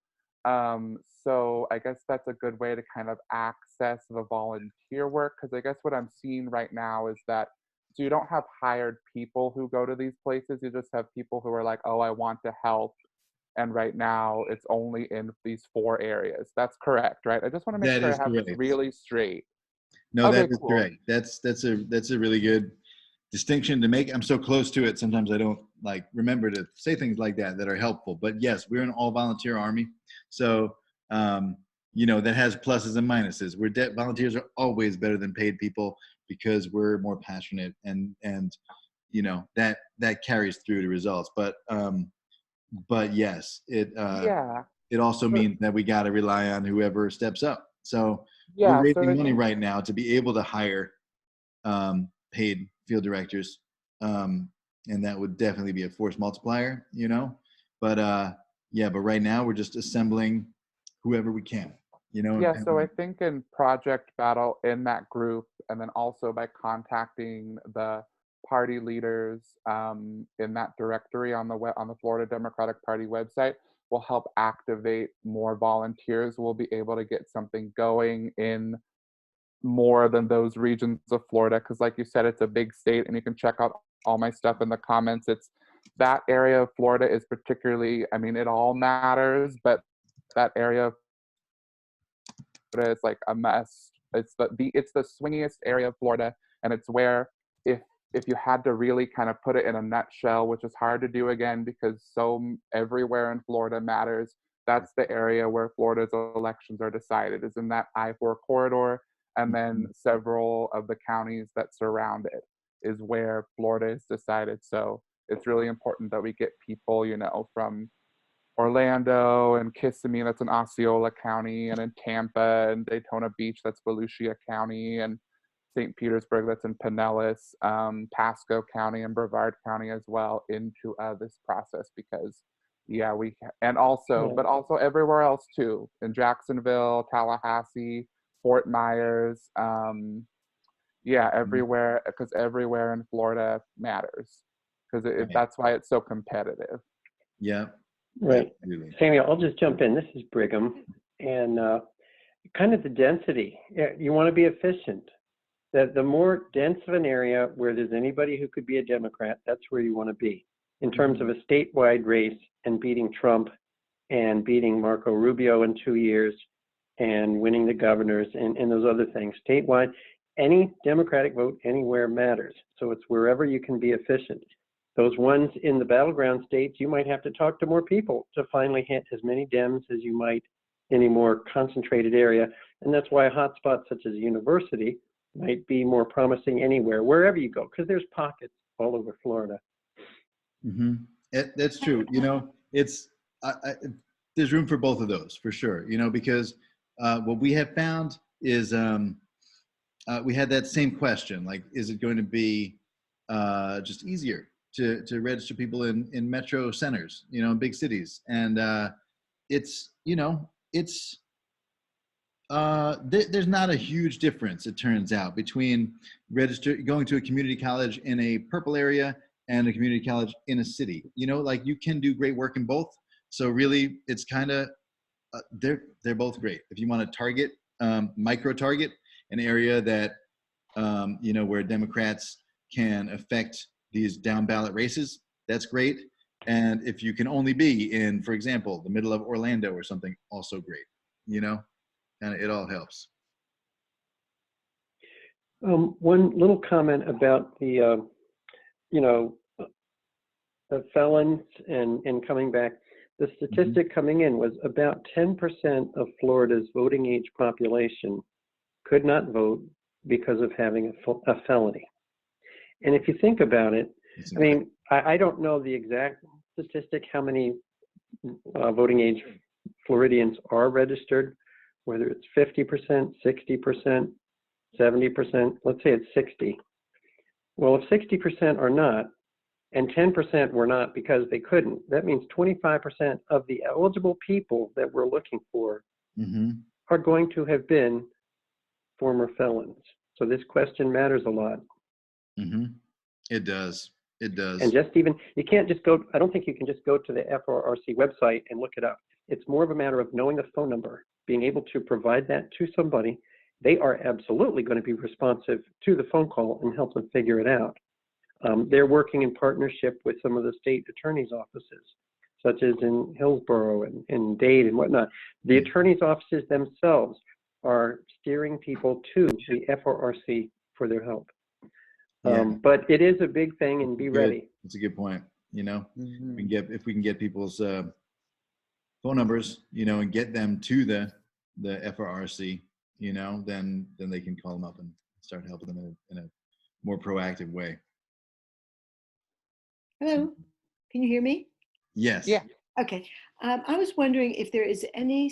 So I guess that's a good way to kind of access the volunteer work, because I guess what I'm seeing right now is that so you don't have hired people who go to these places, you just have people who are like, oh, I want to help. And right now it's only in these 4 areas. That's correct, right? I just want to make That sure is I have this correct. really straight. No, Okay, that is cool. correct. That's a really good distinction to make. I'm so close to it. Sometimes I don't like remember to say things like that are helpful. But yes, we're an all volunteer army. So, you know, that has pluses and minuses. Volunteers are always better than paid people because we're more passionate and you know, that carries through to results. But yes, Yeah. it also means that we got to rely on whoever steps up. So we're Yeah. So raising I money think, right now to be able to hire paid field directors, and that would definitely be a force multiplier, you know. But yeah, but right now we're just assembling whoever we can, you know. yeah, so I think in Project Battle, in that group, and then also by contacting the party leaders in that directory on the Florida Democratic Party website, will help activate more volunteers. We'll be able to get something going in more than those regions of Florida, because like you said, it's a big state, and you can check out all my stuff in the comments. It's that area of Florida is particularly, I mean, it all matters, but that area of Florida is like a mess. It's the swingiest area of Florida, and it's where if you had to really kind of put it in a nutshell, which is hard to do again because everywhere in Florida matters, that's the area where Florida's elections are decided, is in that I-4 corridor, and then several of the counties that surround it is where Florida is decided. So it's really important that we get people, you know, from Orlando and Kissimmee, that's in Osceola County, and in Tampa and Daytona Beach, that's Volusia County, and St. Petersburg, that's in Pinellas, Pasco County and Brevard County as well into this process because, yeah, and also, but also everywhere else too, in Jacksonville, Tallahassee, Fort Myers, everywhere, because everywhere in Florida matters, because that's why it's so competitive. Yeah. Right. Absolutely. Samuel, I'll just jump in. This is Brigham. And kind of the density. You want to be efficient. The more dense of an area where there's anybody who could be a Democrat, that's where you want to be. In terms of a statewide race and beating Trump and beating Marco Rubio in 2 years and winning the governors and those other things. Statewide, any Democratic vote anywhere matters. So it's wherever you can be efficient. Those ones in the battleground states, you might have to talk to more people to finally hit as many Dems as you might in a more concentrated area. And that's why a hotspot such as a university might be more promising anywhere, wherever you go, because there's pockets all over Florida. That's true. You know, it's there's room for both of those for sure. You know, because what we have found is we had that same question, like, is it going to be just easier to register people in metro centers, you know, in big cities? And it's, you know, it's there's not a huge difference, it turns out, between going to a community college in a purple area and a community college in a city. You know, like, you can do great work in both. So really, it's kind of they're both great. If you want to target, micro target an area that you know, where Democrats can affect these down ballot races, that's great. And if you can only be in, for example, the middle of Orlando or something, also great. You know, and it all helps. One little comment about the, you know, the felons and coming back. The statistic coming in was about 10% of Florida's voting age population could not vote because of having a felony. And if you think about it, I mean, I don't know the exact statistic, how many voting age Floridians are registered, whether it's 50%, 60%, 70%, let's say it's 60. Well, if 60% are not, and 10% were not because they couldn't, that means 25% of the eligible people that we're looking for are going to have been former felons. So this question matters a lot. It does. It does. And just even, you can't just go, I don't think you can just go to the FRRC website and look it up. It's more of a matter of knowing the phone number, being able to provide that to somebody. They are absolutely going to be responsive to the phone call and help them figure it out. They're working in partnership with some of the state attorney's offices, such as in Hillsborough and Dade and whatnot. The attorney's offices themselves are steering people to the FRRC for their help. But it is a big thing, and be ready. That's a good point. You know, if we can get people's phone numbers, you know, and get them to the FRRC, you know, then they can call them up and start helping them in a more proactive way. Hello, can you hear me? Yes. Yeah. Okay. I was wondering if there is any